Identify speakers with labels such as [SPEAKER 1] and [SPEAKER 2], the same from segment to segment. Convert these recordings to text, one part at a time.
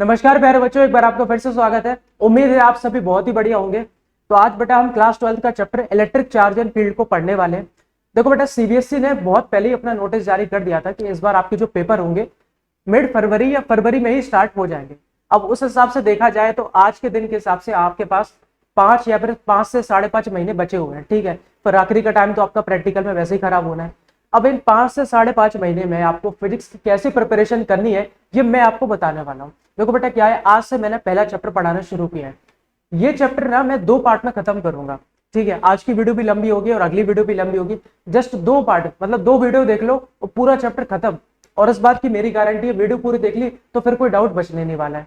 [SPEAKER 1] नमस्कार प्यारे बच्चों, एक बार आपका फिर से स्वागत है। उम्मीद है आप सभी बहुत ही बढ़िया होंगे। तो आज बेटा हम क्लास 12 का chapter electric charge and field को पढ़ने वाले हैं। देखो बेटा, सीबीएसई ने बहुत पहले ही अपना नोटिस जारी कर दिया था कि इस बार आपके जो पेपर होंगे मिड फरवरी या फरवरी में ही स्टार्ट हो जाएंगे। अब उस हिसाब से देखा जाए तो आज के दिन के हिसाब से आपके पास 5 या फिर 5 से 5.5 महीने बचे हुए हैं। ठीक है, पर आखिरी का टाइम तो आपका प्रैक्टिकल में वैसे ही खराब होना है। अब इन 5 से 5.5 महीने में आपको फिजिक्स की कैसे प्रिपरेशन करनी है ये मैं आपको बताने वाला हूँ। देखो बेटा, क्या है, आज से मैंने पहला चैप्टर पढ़ाना शुरू किया है। ये चैप्टर ना मैं 2 पार्ट में खत्म करूंगा। ठीक है, आज की वीडियो भी लंबी होगी और अगली वीडियो भी लंबी होगी। जस्ट 2 पार्ट, मतलब 2 वीडियो देख लो और पूरा चैप्टर खत्म। और इस बात की मेरी गारंटी है, वीडियो पूरी देख ली तो फिर कोई डाउट बचने नहीं वाला है।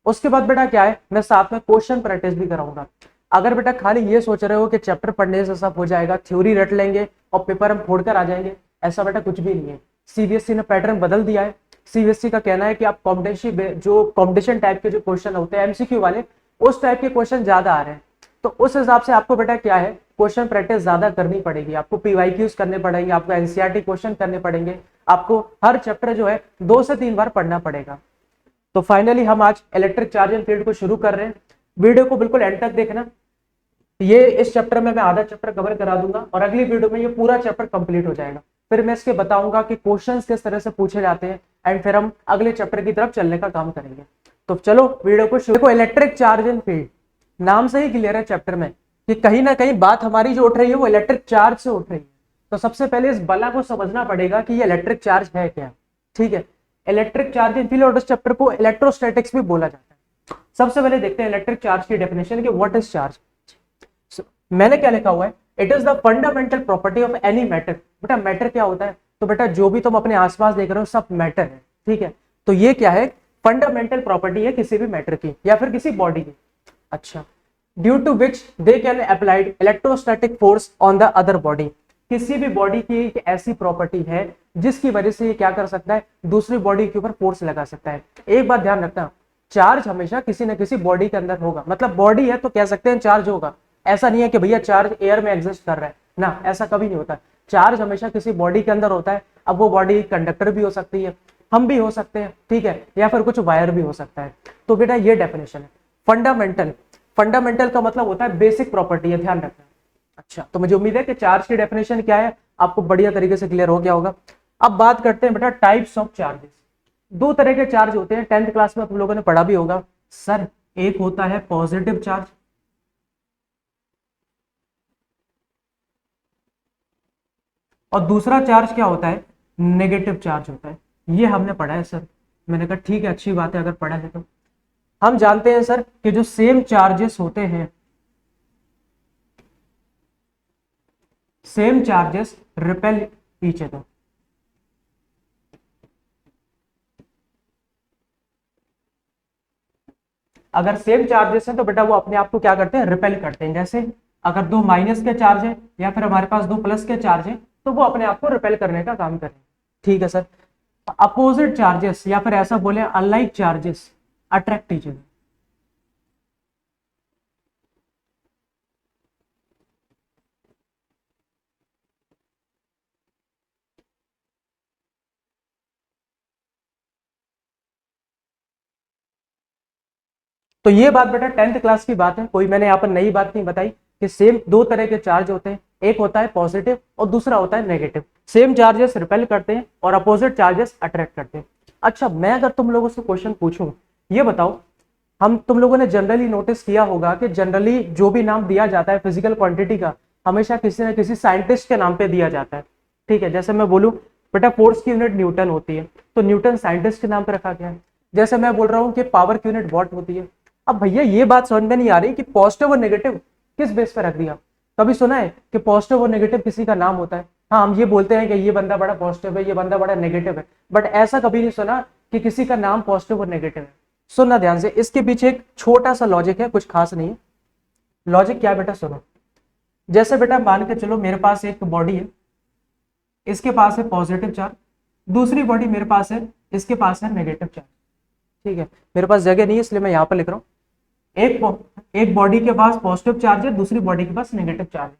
[SPEAKER 1] उसके बाद बेटा क्या है, मैं साथ में क्वेश्चन प्रैक्टिस भी कराऊंगा। अगर बेटा खाली ये सोच रहे हो कि चैप्टर पढ़ने से सब हो जाएगा, थ्योरी रट लेंगे और पेपर हम फोड़ कर आ जाएंगे, ऐसा बेटा कुछ भी नहीं है। सीबीएसई ने पैटर्न बदल दिया है। सीबीएसई का कहना है कि आप कॉम्पिटिशन टाइप के जो क्वेश्चन होते हैं एमसीक्यू वाले, उस टाइप के क्वेश्चन ज्यादा आ रहे हैं। तो उस हिसाब से आपको बेटा क्या है, क्वेश्चन प्रैक्टिस ज्यादा करनी पड़ेगी। आपको पीवाईक्यूज करने पड़ेंगे, आपको एनसीईआरटी क्वेश्चन करने पड़ेंगे, आपको हर चैप्टर जो है 2 से 3 बार पढ़ना पड़ेगा। तो फाइनली हम आज इलेक्ट्रिक चार्ज एंड फील्ड को शुरू कर रहे हैं। वीडियो को बिल्कुल एंड तक देखना। ये इस चैप्टर में मैं आधा चैप्टर कवर करा दूंगा और अगली वीडियो में ये पूरा चैप्टर कंप्लीट हो जाएगा। फिर मैं इसके बताऊंगा कि क्वेश्चंस किस तरह से पूछे जाते हैं एंड फिर हम अगले चैप्टर की तरफ चलने का काम करेंगे। तो चलो वीडियो को शुरू। देखो, इलेक्ट्रिक चार्ज एंड फील्ड नाम से ही क्लियर है चैप्टर में कि कहीं ना कहीं बात हमारी जो उठ रही है वो इलेक्ट्रिक चार्ज से उठ रही है। तो सबसे पहले इस बला को समझना पड़ेगा कि ये इलेक्ट्रिक चार्ज है क्या। ठीक है, इलेक्ट्रिक चार्ज एंड फील्ड और इस चैप्टर को इलेक्ट्रोस्टैटिक्स भी बोला जाता है। सबसे पहले देखते हैं इलेक्ट्रिक चार्ज की डेफिनेशन कि व्हाट इज चार्ज। मैंने क्या लिखा हुआ है, it is the fundamental property of any matter. बेटा मैटर क्या होता है, तो बेटा जो भी तुम अपने आसपास देख रहे हो सब मैटर है। ठीक है, तो ये क्या है, फंडामेंटल प्रॉपर्टी है किसी भी मैटर की या फिर किसी बॉडी की। अच्छा, due to which they can applied electrostatic force on the other body. किसी भी बॉडी की एक ऐसी प्रॉपर्टी है जिसकी वजह से ये क्या कर सकता है, दूसरी बॉडी के ऊपर फोर्स लगा सकता है। एक बात ध्यान रखना, चार्ज हमेशा किसी न किसी बॉडी के अंदर होगा। मतलब बॉडी है तो कह सकते हैं चार्ज होगा। ऐसा नहीं है कि भैया चार्ज एयर में एग्जिस्ट कर रहा है ना, ऐसा कभी नहीं होता। चार्ज हमेशा किसी बॉडी के अंदर होता है। अब वो बॉडी कंडक्टर भी हो सकती है, हम भी हो सकते हैं, ठीक है, या फिर कुछ वायर भी हो सकता है। तो बेटा ये डेफिनेशन है फंडामेंटल। फंडामेंटल का मतलब होता है बेसिक प्रॉपर्टी है, ध्यान रखना। अच्छा, तो मुझे उम्मीद है कि चार्ज की डेफिनेशन क्या है आपको बढ़िया तरीके से क्लियर हो गया होगा। अब बात करते हैं बेटा टाइप्स ऑफ चार्जेस। 2 तरह के चार्ज होते हैं, 10th क्लास में तुम लोगों ने पढ़ा भी होगा सर। एक होता है पॉजिटिव चार्ज और दूसरा चार्ज क्या होता है, नेगेटिव चार्ज होता है। ये हमने पढ़ा है सर। मैंने कहा ठीक है, अच्छी बात है अगर पढ़ा है तो। हम जानते हैं सर कि जो सेम चार्जेस होते हैं, same charges repel each other. अगर सेम चार्जेस हैं तो बेटा वो अपने आप को क्या करते हैं, रिपेल करते हैं। जैसे अगर 2 माइनस के चार्ज है या फिर हमारे पास 2 प्लस के चार्ज है तो वो अपने आप को रिपेल करने का काम करें। ठीक है सर। अपोजिट चार्जेस या फिर ऐसा बोले unlike charges attract each other. तो ये बात बेटा 10th क्लास की बात है, कोई मैंने यहाँ पर नई बात नहीं बताई कि सेम 2 तरह के चार्ज होते हैं। एक होता है पॉजिटिव और दूसरा होता है नेगेटिव। सेम चार्जेस रिपेल करते हैं और अपोजिट चार्जेस अट्रैक्ट करते हैं। अच्छा, मैं अगर तुम लोगों से क्वेश्चन पूछूं, ये बताओ, हम तुम लोगों ने जनरली नोटिस किया होगा कि जनरली जो भी नाम दिया जाता है फिजिकल क्वांटिटी का, हमेशा किसी न किसी साइंटिस्ट के नाम पे दिया जाता है। ठीक है, जैसे मैं बोलूं बेटा फोर्स की यूनिट न्यूटन होती है तो न्यूटन साइंटिस्ट के नाम पे रखा गया है। जैसे मैं बोल रहा हूँ कि पावर की यूनिट वॉट होती है। अब भैया ये बात समझ में नहीं आ रही कि पॉजिटिव और नेगेटिव किस बेस पर रख दिया। कभी सुना है कि पॉजिटिव और नेगेटिव किसी का नाम होता है? हाँ, हम ये बोलते हैं कि ये बंदा बड़ा पॉजिटिव है, ये बंदा बड़ा नेगेटिव है, बट ऐसा कभी नहीं सुना कि किसी का नाम पॉजिटिव और नेगेटिव है। सुनना ध्यान से, इसके पीछे एक छोटा सा लॉजिक है, कुछ खास नहीं है। लॉजिक क्या है बेटा, सुनो। जैसे बेटा मान के चलो मेरे पास एक बॉडी है, इसके पास है पॉजिटिव चार्ज, दूसरी बॉडी मेरे पास है, इसके पास है नेगेटिव चार्ज। ठीक है, मेरे पास जगह नहीं है इसलिए मैं यहाँ पर लिख रहा हूँ। एक बॉडी के पास पॉजिटिव चार्ज है, दूसरी बॉडी के पास नेगेटिव चार्ज है,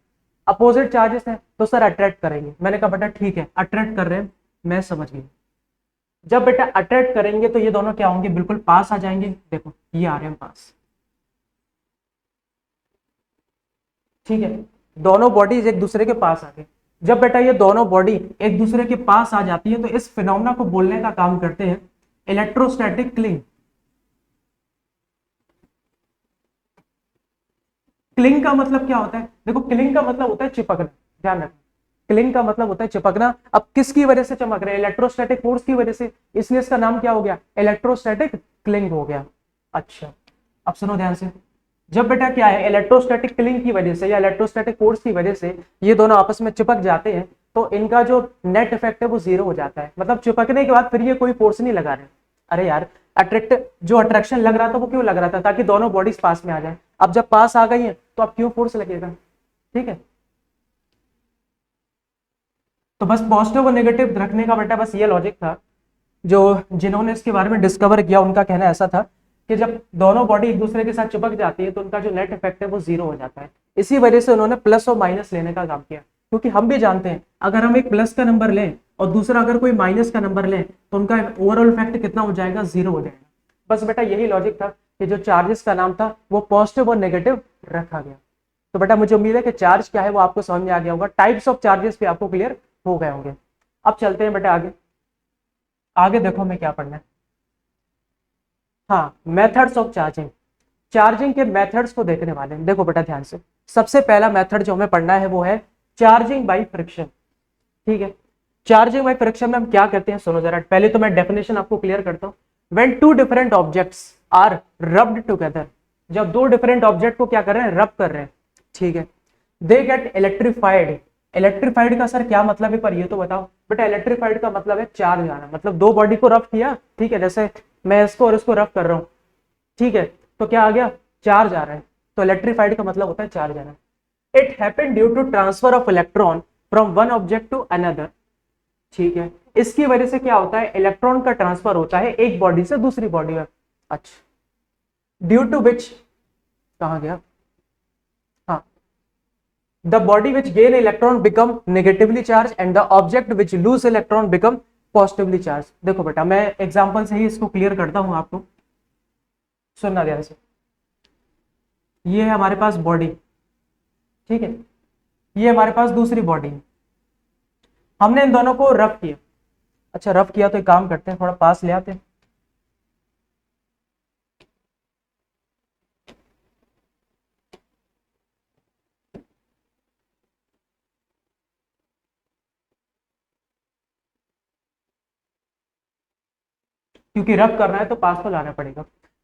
[SPEAKER 1] अपोजिट चार्जेस हैं, तो सर अट्रैक्ट करेंगे। मैंने कहा बेटा ठीक है, अट्रैक्ट कर रहे हैं, मैं समझ गई। जब बेटा अट्रैक्ट करेंगे तो ये दोनों क्या होंगे, बिल्कुल पास आ जाएंगे। देखो ये आ रहे हैं पास, ठीक है, दोनों बॉडीज एक दूसरे के पास आ गए। जब बेटा ये दोनों बॉडी एक दूसरे के पास आ जाती है तो इस फिनोमेना को बोलने का काम करते हैं इलेक्ट्रोस्टैटिक क्लिंग। क्लिंग का मतलब क्या होता है, देखो क्लिंग का मतलब होता है चिपकना, ध्यान रखना। क्लिंग का मतलब होता है चिपकना। अब किसकी वजह से चमक रहे हैं, इलेक्ट्रोस्टैटिक फोर्स की वजह से, इसलिए इसका नाम क्या हो गया, इलेक्ट्रोस्टैटिक क्लिंग हो गया। अच्छा अब सुनो ध्यान से, जब बेटा क्या है इलेक्ट्रोस्टैटिक क्लिंग की वजह से या इलेक्ट्रोस्टैटिक फोर्स की वजह से ये दोनों आपस में चिपक जाते हैं तो इनका जो नेट इफेक्ट है वो जीरो हो जाता है। मतलब चिपकने के बाद फिर ये कोई फोर्स नहीं लगा रहे। अरे यार अट्रैक्ट जो अट्रैक्शन लग रहा था वो क्यों लग रहा था, ताकि दोनों बॉडीज पास में आ जाए। अब जब पास आ गई है तो अब क्यों फोर्स लगेगा, ठीक है। तो बस पॉजिटिव और नेगेटिव रखने का बेटा बस ये लॉजिक था। जो जिन्होंने इसके बारे में डिस्कवर किया उनका कहना ऐसा था कि जब दोनों बॉडी एक दूसरे के साथ चिपक जाती है तो उनका जो नेट इफेक्ट है वो जीरो हो जाता है। इसी वजह से उन्होंने प्लस और माइनस लेने का काम किया, क्योंकि हम भी जानते हैं अगर हम एक प्लस का नंबर लें और दूसरा अगर कोई माइनस का नंबर लें तो उनका ओवरऑल इफेक्ट कितना हो जाएगा, जीरो हो जाएगा। बस बेटा यही लॉजिक था कि जो चार्जेस का नाम था वो पॉजिटिव और नेगेटिव रखा गया। तो बेटा मुझे उम्मीद है कि चार्ज क्या है वो आपको समझ में आ गया होगा, टाइप्स ऑफ चार्जेस भी आपको क्लियर हो गए होंगे। अब चलते हैं बेटा आगे। आगे देखो हमें क्या पढ़ना है, हाँ मेथड्स ऑफ चार्जिंग। चार्जिंग के मेथड्स को देखने वाले हैं। देखो बेटा ध्यान से, सबसे पहला मेथड जो हमें पढ़ना है वो है चार्जिंग बाय फ्रिक्शन, ठीक है। चार्जिंग बाय फ्रिक्शन में हम क्या करते हैं, सुनो जरा, पहले तो मैं डेफिनेशन आपको क्लियर करता हूं। When two different objects are rubbed together, जब दो डिफरेंट ऑब्जेक्ट को क्या कर रहे हैं, रब कर रहे हैं, ठीक है, दे गेट इलेक्ट्रीफाइड। इलेक्ट्रीफाइड का सर क्या मतलब है, पर ये तो बताओ बेटा। इलेक्ट्रीफाइड का मतलब है चार्ज आना, मतलब दो बॉडी को रब किया, ठीक है, जैसे मैं इसको और इसको रब कर रहा हूं, ठीक है, तो क्या आ गया, चार्ज आ रहा है। तो इलेक्ट्रीफाइड का मतलब होता है चार्ज आना। It happened due to transfer of electron from one object to another, ठीक है। इसकी वजह से क्या होता है, इलेक्ट्रॉन का ट्रांसफर होता है एक बॉडी से दूसरी बॉडी में। अच्छा, ड्यू टू विच, कहां गया, हाँ, the body which gain electron become negatively charge and the object which loose electron become positively charge. देखो बेटा मैं एग्जांपल से ही इसको क्लियर करता हूं आपको, सुनना ध्यान से। ये है हमारे पास बॉडी, ठीक है, ये हमारे पास दूसरी बॉडी है। हमने इन दोनों को रफ किया। अच्छा रफ किया तो एक काम करते हैं, थोड़ा पास ले आते हैं। क्योंकि रफ करना है तो पास तो लाना पड़ेगा,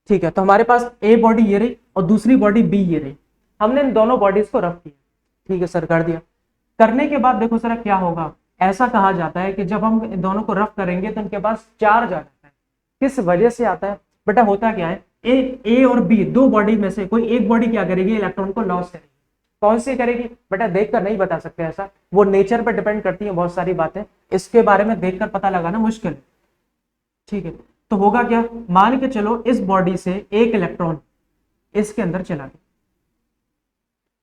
[SPEAKER 1] ठीक है। तो हमारे पास ए बॉडी ये रही और दूसरी बॉडी बी ये रही। हमने इन दोनों बॉडीज को रफ किया, ठीक है सर, कर दिया। करने के बाद देखो सर क्या होगा, ऐसा कहा जाता है कि जब हम इन दोनों को रफ करेंगे तो इनके पास चार्ज आ जाता है। किस वजह से आता है बेटा, होता क्या है, ए और बी दो बॉडी में से कोई एक बॉडी क्या करेगी, इलेक्ट्रॉन को लॉस करेगी। कौन सी करेगी बेटा, देखकर नहीं बता सकते ऐसा, वो नेचर पर डिपेंड करती है बहुत सारी बातें, इसके बारे में देखकर पता लगाना मुश्किल है, ठीक है। तो होगा क्या, मान के चलो इस बॉडी से एक इलेक्ट्रॉन इसके अंदर चला गया,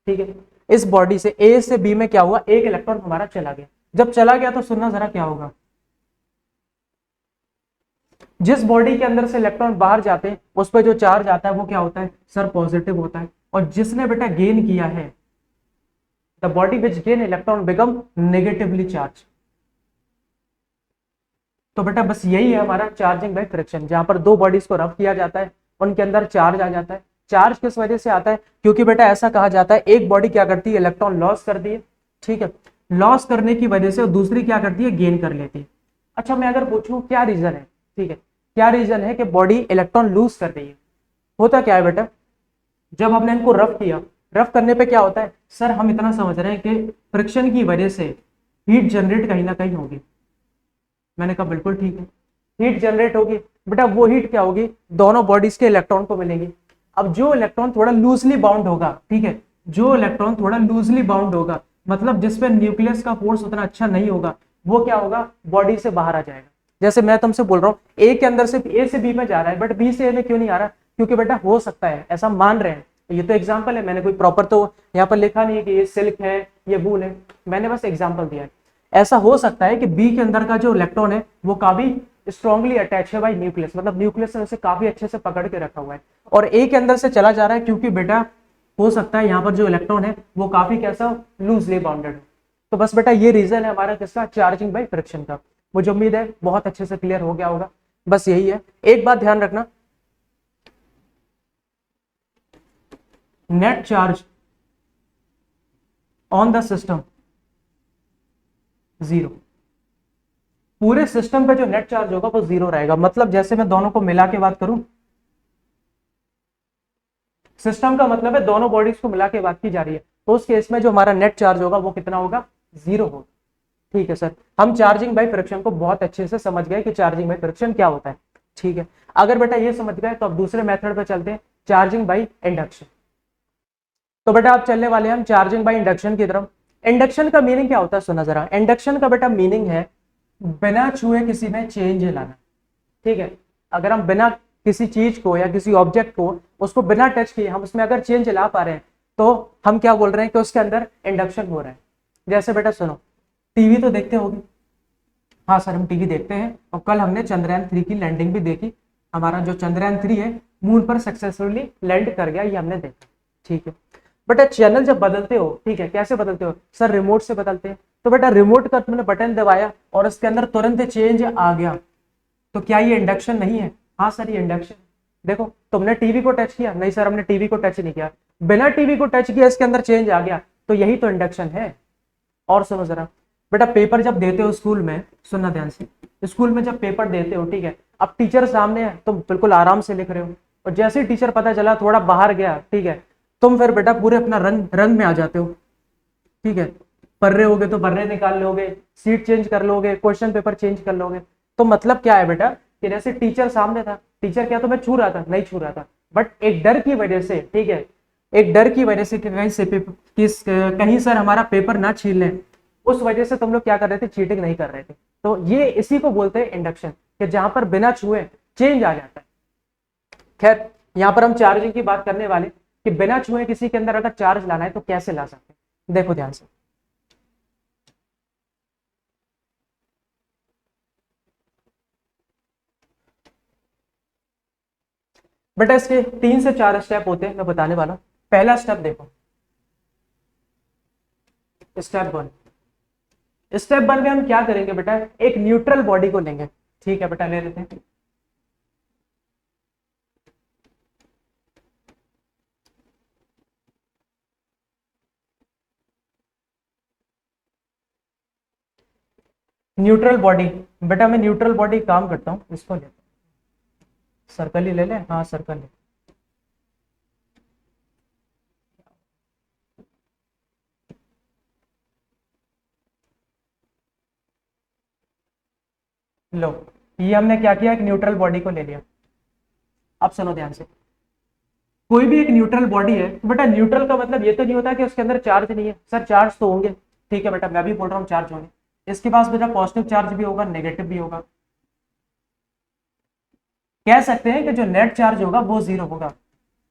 [SPEAKER 1] ठीक है, इस बॉडी से ए से बी में क्या हुआ, एक इलेक्ट्रॉन हमारा चला गया। जब चला गया तो सुनना जरा क्या होगा, जिस बॉडी के अंदर से इलेक्ट्रॉन बाहर जाते हैं उस पर जो चार्ज आता है वो क्या होता है सर, पॉजिटिव होता है। और जिसने बेटा गेन किया है, the body which gain electron become negatively charge. तो बेटा बस यही है हमारा चार्जिंग बाय फ्रिक्शन, जहां पर दो बॉडीज को रब किया जाता है, उनके अंदर चार्ज आ जाता है। चार्ज किस वजह से आता है, क्योंकि बेटा ऐसा कहा जाता है एक बॉडी क्या करती है, इलेक्ट्रॉन लॉस करती है, ठीक है, लॉस करने की वजह से दूसरी क्या करती है, गेन कर लेती है। अच्छा मैं अगर पूछूं क्या रीजन है, ठीक है, क्या रीजन है कि बॉडी इलेक्ट्रॉन लूज कर रही है। होता क्या है बेटा, जब हमने इनको रफ किया, रफ करने पे क्या होता है सर, हम इतना समझ रहे हैं कि फ्रिक्शन की वजह से हीट जनरेट कहीं ना कहीं होगी। मैंने कहा बिल्कुल ठीक है, हीट जनरेट होगी बेटा, वो हीट क्या होगी, दोनों बॉडीज के इलेक्ट्रॉन को मिलेगी। अब जो इलेक्ट्रॉन थोड़ा लूजली बाउंड होगा, ठीक है, जो इलेक्ट्रॉन थोड़ा लूजली बाउंड होगा, मतलब जिसपे न्यूक्लियस का फोर्स उतना अच्छा नहीं होगा, वो क्या होगा, बॉडी से बाहर आ जाएगा। जैसे मैं तुमसे बोल रहा हूँ ए के अंदर से ए से बी में जा रहा है, बट बी से ए में क्यों नहीं आ रहा, क्योंकि बेटा हो सकता है, ऐसा मान रहे हैं, ये तो एग्जाम्पल है, मैंने कोई प्रॉपर तो यहाँ पर लिखा नहीं है कि ये सिल्क है ये वूल है, मैंने बस एग्जाम्पल दिया है। ऐसा हो सकता है कि बी के अंदर का जो इलेक्ट्रॉन है वो काफी स्ट्रांगली अटैच है बाई न्यूक्लियस, मतलब न्यूक्लियस ने उसे काफी अच्छे से पकड़ के रखा हुआ है और ए के अंदर से चला जा रहा है, क्योंकि बेटा हो सकता है यहाँ पर जो इलेक्ट्रॉन है वो काफी कैसा लूजली बाउंडेड हो। तो बस बेटा ये रीजन है हमारा किसका, चार्जिंग बाई फ्रिक्शन का। मुझे उम्मीद है बहुत अच्छे से क्लियर हो गया होगा। बस यही है, एक बात ध्यान रखना, net charge on the system zero, पूरे सिस्टम पे जो नेट चार्ज होगा वो जीरो रहेगा। मतलब जैसे मैं दोनों को मिला के बात करूं, सिस्टम का मतलब है दोनों बॉडीज को मिला के बात की जा रही है, तो उस केस में जो हमारा नेट चार्ज होगा वो कितना होगा, जीरो होगा। ठीक है सर, हम चार्जिंग बाई फ्रिक्शन को बहुत अच्छे से समझ गए कि चार्जिंग बाई फ्रिक्शन क्या होता है। ठीक है, अगर बेटा ये समझ गए तो अब दूसरे मेथड पे चलते हैं, चार्जिंग बाई इंडक्शन। तो बेटा आप चलने वाले हैं हम चार्जिंग बाई इंडक्शन की तरफ। इंडक्शन का मीनिंग क्या होता है, सुना जरा। इंडक्शन का बेटा मीनिंग है बिना छुए किसी में चेंज लाना। ठीक है, अगर हम बिना किसी चीज को या किसी ऑब्जेक्ट को उसको बिना टच किए हम उसमें अगर चेंज ला पा रहे हैं तो हम क्या बोल रहे हैं कि उसके अंदर इंडक्शन हो रहा है। जैसे बेटा सुनो, टीवी तो देखते होगे, हाँ सर हम टीवी देखते हैं, और कल हमने चंद्रयान 3 की लैंडिंग भी देखी। हमारा जो चंद्रयान 3 है मून पर सक्सेसफुली लैंड कर गया, ये हमने देखा। ठीक है बेटा, चैनल जब बदलते हो, ठीक है, कैसे बदलते हो सर, रिमोट से बदलते हैं। तो बेटा रिमोट का तुमने बटन दबाया और उसके अंदर तुरंत चेंज आ गया, तो क्या ये इंडक्शन नहीं है? हाँ सर ये इंडक्शन। देखो तुमने टीवी को टच किया, नहीं सर हमने टीवी को टच नहीं किया, बिना टीवी को टच किया इसके अंदर चेंज आ गया, तो यही तो इंडक्शन है। और सुनो जरा बेटा, पेपर जब देते हो स्कूल में, सुनना ध्यान से, स्कूल में जब पेपर देते हो, ठीक है, अब टीचर सामने है, तुम बिल्कुल आराम से लिख रहे हो, और जैसे ही टीचर पता चला थोड़ा बाहर गया, ठीक है, तुम फिर बेटा पूरे अपना रंग में आ जाते हो। ठीक है, पढ़ रहे होगे तो बर्रे निकाल लोगे, सीट चेंज कर लोगे, क्वेश्चन पेपर चेंज कर लोगे। तो मतलब क्या है बेटा कि जैसे टीचर सामने था, टीचर क्या तुम्हें छू रहा था? नहीं छू रहा था, बट एक डर की वजह से, ठीक है, एक डर की वजह से कि कहीं सर हमारा पेपर ना छीन लें, उस वजह से तुम लोग क्या कर रहे थे, चीटिंग नहीं कर रहे थे। तो ये इसी को बोलते हैं इंडक्शन, कि जहां पर बिना छुए चेंज आ जाता है। खैर यहां पर हम चार्जिंग की बात करने वाले कि बिना छुए किसी के अंदर अगर चार्ज लाना है तो कैसे ला सकते हैं, देखो ध्यान से। बेटा इसके 3 से 4 स्टेप होते हैं, मैं बताने वाला हूं। पहला स्टेप देखो, स्टेप 1। स्टेप 1 में हम क्या करेंगे बेटा, एक न्यूट्रल बॉडी को लेंगे। ठीक है बेटा, ले लेते हैं। न्यूट्रल बॉडी, बेटा मैं न्यूट्रल बॉडी काम करता हूं, इसको लेते हैं, सर्कल ही ले ले, हाँ सर्कल ले। लो, ये हमने क्या किया, एक न्यूट्रल बॉडी को ले लिया। अब सुनो ध्यान से, कोई भी एक न्यूट्रल बॉडी है, तो बेटा न्यूट्रल का मतलब ये तो नहीं होता कि उसके अंदर चार्ज नहीं है। सर चार्ज तो होंगे, ठीक है बेटा, मैं भी बोल रहा हूँ चार्ज होंगे। इसके पास बेटा पॉजिटिव चार्ज भी होगा, नेगेटिव भी होगा। कह सकते हैं कि जो नेट चार्ज होगा वो जीरो होगा,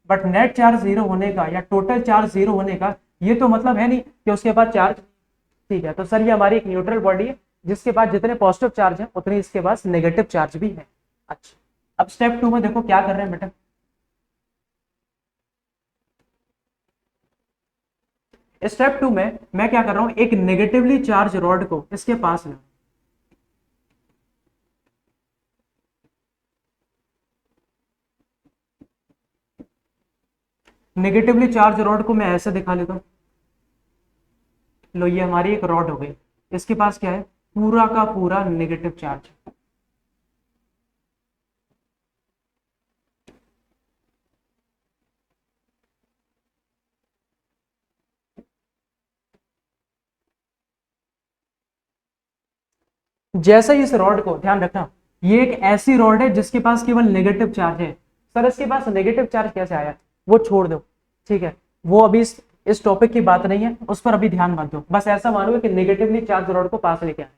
[SPEAKER 1] बट नेट चार्ज जीरो होने का या टोटल चार्ज जीरो होने का ये तो मतलब है नहीं कि उसके पास चार्ज। ठीक है, तो सर ये हमारी एक न्यूट्रल बॉडी है जिसके पास जितने पॉजिटिव चार्ज है उतने इसके पास नेगेटिव चार्ज भी है। अच्छा, अब स्टेप 2 में देखो क्या कर रहे हैं बेटा। स्टेप 2 में मैं क्या कर रहा हूं, एक नेगेटिवली चार्ज रॉड को इसके पास ले, नेगेटिवली चार्ज रॉड को मैं ऐसे दिखा लेता हूं। लो ये हमारी एक रॉड हो गई, इसके पास क्या है, पूरा का पूरा नेगेटिव चार्ज। जैसे ही इस रॉड को, ध्यान रखना, ये एक ऐसी रॉड है जिसके पास केवल नेगेटिव चार्ज है। सर इसके पास नेगेटिव चार्ज कैसे आया, वो छोड़ दो, ठीक है, वो अभी इस टॉपिक की बात नहीं है, उस पर अभी ध्यान मत दो। बस ऐसा मानो कि नेगेटिवली चार्ज रॉड को पास लेके आया।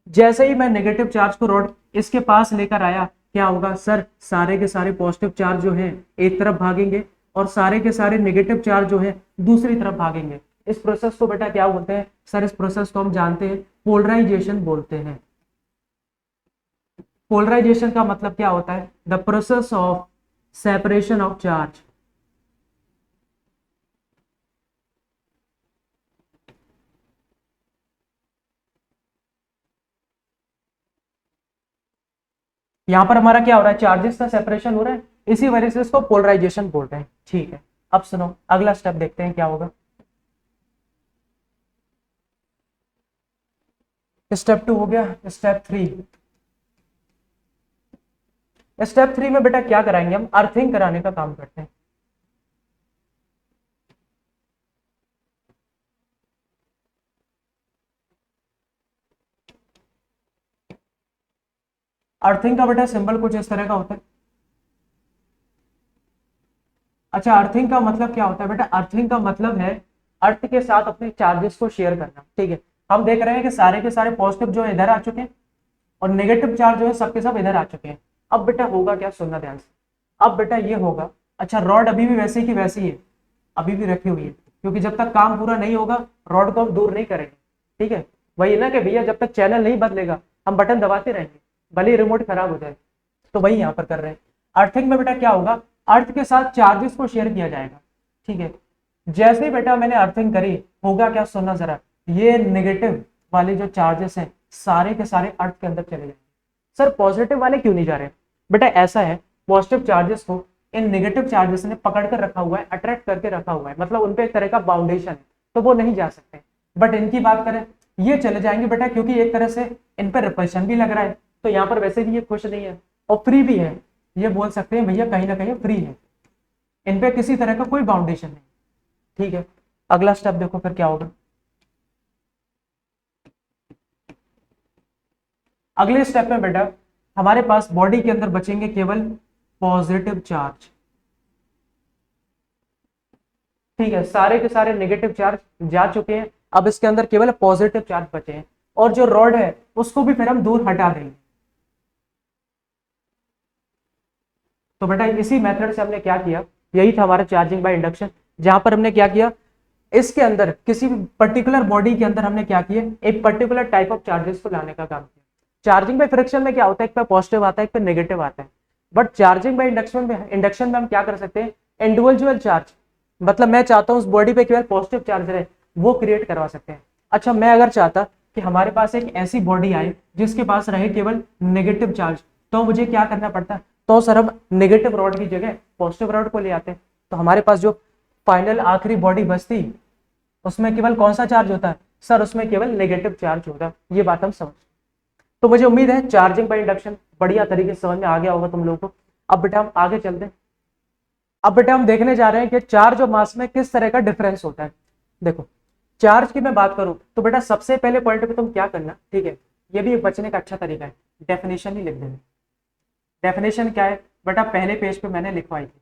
[SPEAKER 1] जैसे ही मैं नेगेटिव चार्ज को रॉड इसके पास लेकर आया, क्या होगा सर, सारे के सारे पॉजिटिव चार्ज जो है एक तरफ भागेंगे और सारे के सारे नेगेटिव चार्ज जो है दूसरी तरफ भागेंगे। इस प्रोसेस को बेटा क्या बोलते हैं सर, इस प्रोसेस को हम जानते हैं पोलराइजेशन बोलते हैं। पोलराइजेशन का मतलब क्या होता है? The process of separation of charge. यहां पर हमारा क्या हो रहा है? चार्जेस का सेपरेशन हो रहा है, इसी वजह से इसको पोलराइजेशन बोल रहे हैं। ठीक है, अब सुनो अगला स्टेप देखते हैं क्या होगा। स्टेप 2 हो गया। स्टेप 3। स्टेप 3 में बेटा क्या कराएंगे हम? अर्थिंग कराने का काम करते हैं। अर्थिंग का बेटा सिंबल कुछ इस तरह का होता है। अच्छा, अर्थिंग का मतलब क्या होता है बेटा? अर्थिंग का मतलब है अर्थ के साथ अपने चार्जेस को शेयर करना। ठीक है, हम देख रहे हैं कि सारे के सारे पॉजिटिव जो है इधर आ चुके हैं और नेगेटिव चार्ज जो है सबके सब इधर आ चुके हैं। अब बेटा होगा क्या, सुनना ध्यान से। अब बेटा ये होगा, अच्छा रॉड अभी भी वैसे की वैसी है, अभी भी रखी हुई है, क्योंकि जब तक काम पूरा नहीं होगा रॉड को हम दूर नहीं करेंगे। ठीक है, वही ना कि भैया जब तक चैनल नहीं बदलेगा हम बटन दबाते रहेंगे, भले ही रिमोट खराब हो जाए। तो वही यहाँ पर कर रहे हैं। अर्थिंग में बेटा क्या होगा? अर्थ के साथ चार्जेस को शेयर किया जाएगा। ठीक है, जैसे ही बेटा मैंने अर्थिंग करी, होगा क्या, सुनना जरा। ये नेगेटिव वाले जो चार्जेस हैं सारे के सारे अर्थ के अंदर चले जाएंगे। सर पॉजिटिव वाले क्यों नहीं जा रहे? बेटा ऐसा है, पॉजिटिव चार्जेस को इन नेगेटिव चार्जेस ने पकड़ कर रखा हुआ है, अट्रैक्ट करके रखा हुआ है, मतलब उनपे एक तरह का बाउंडेशन है, तो वो नहीं जा सकते। बट इनकी बात करें, ये चले जाएंगे बेटा, क्योंकि एक तरह से इन पर रिपल्शन भी लग रहा है, तो यहाँ पर वैसे भी ये खुश नहीं है और फ्री भी है। ये बोल सकते हैं भैया कहीं ना कहीं फ्री है, इन पे किसी तरह का कोई बाउंडेशन नहीं। ठीक है, अगला स्टेप देखो फिर क्या होगा। अगले स्टेप में बेटा हमारे पास बॉडी के अंदर बचेंगे केवल पॉजिटिव चार्ज। ठीक है, सारे के सारे नेगेटिव चार्ज जा चुके हैं, अब इसके अंदर केवल पॉजिटिव चार्ज बचे हैं, और जो रॉड है उसको भी फिर हम दूर हटा देंगे। तो बेटा इसी मेथड से हमने क्या किया, यही था हमारा चार्जिंग बाय इंडक्शन, जहां पर हमने क्या किया, इसके अंदर किसी भी पर्टिकुलर बॉडी के अंदर हमने क्या किया, एक पर्टिकुलर टाइप ऑफ चार्जेस को लाने का काम किया। चार्जिंग बाय फ्रिक्शन में क्या होता है, एक पे पॉजिटिव आता है, एक पे नेगेटिव आता है। बट चार्जिंग बाय इंडक्शन में हम क्या कर सकते हैं, इंडिविजुअल चार्ज, मतलब मैं चाहता हूं उस बॉडी पे केवल पॉजिटिव चार्ज रहे, वो क्रिएट करवा सकते हैं। अच्छा, मैं अगर चाहता कि हमारे पास एक ऐसी बॉडी आए जिसके पास रहे केवल नेगेटिव चार्ज, तो मुझे क्या करना पड़ता? तो सर हम नेगेटिव रॉड की जगह पॉजिटिव रॉड को ले आते हैं, तो हमारे पास जो फाइनल आखिरी बॉडी बचती उसमें केवल कौन सा चार्ज होता है? सर उसमें केवल नेगेटिव चार्ज होता है। ये बात हम समझ, तो मुझे उम्मीद है चार्जिंग बाय इंडक्शन बढ़िया तरीके से समझ में आ गया होगा तुम लोगों को। अब बेटा हम आगे चलते हैं। अब बेटा हम देखने जा रहे हैं कि चार्ज और मास में किस तरह का डिफरेंस होता है। देखो, चार्ज की मैं बात करूं तो बेटा सबसे पहले पॉइंट पे तुम क्या करना, ठीक है, ये भी एक बचने का अच्छा तरीका है, डेफिनेशन ही लिख देना। डेफिनेशन क्या है बेटा, पहले पेज पे मैंने लिखवाई थी,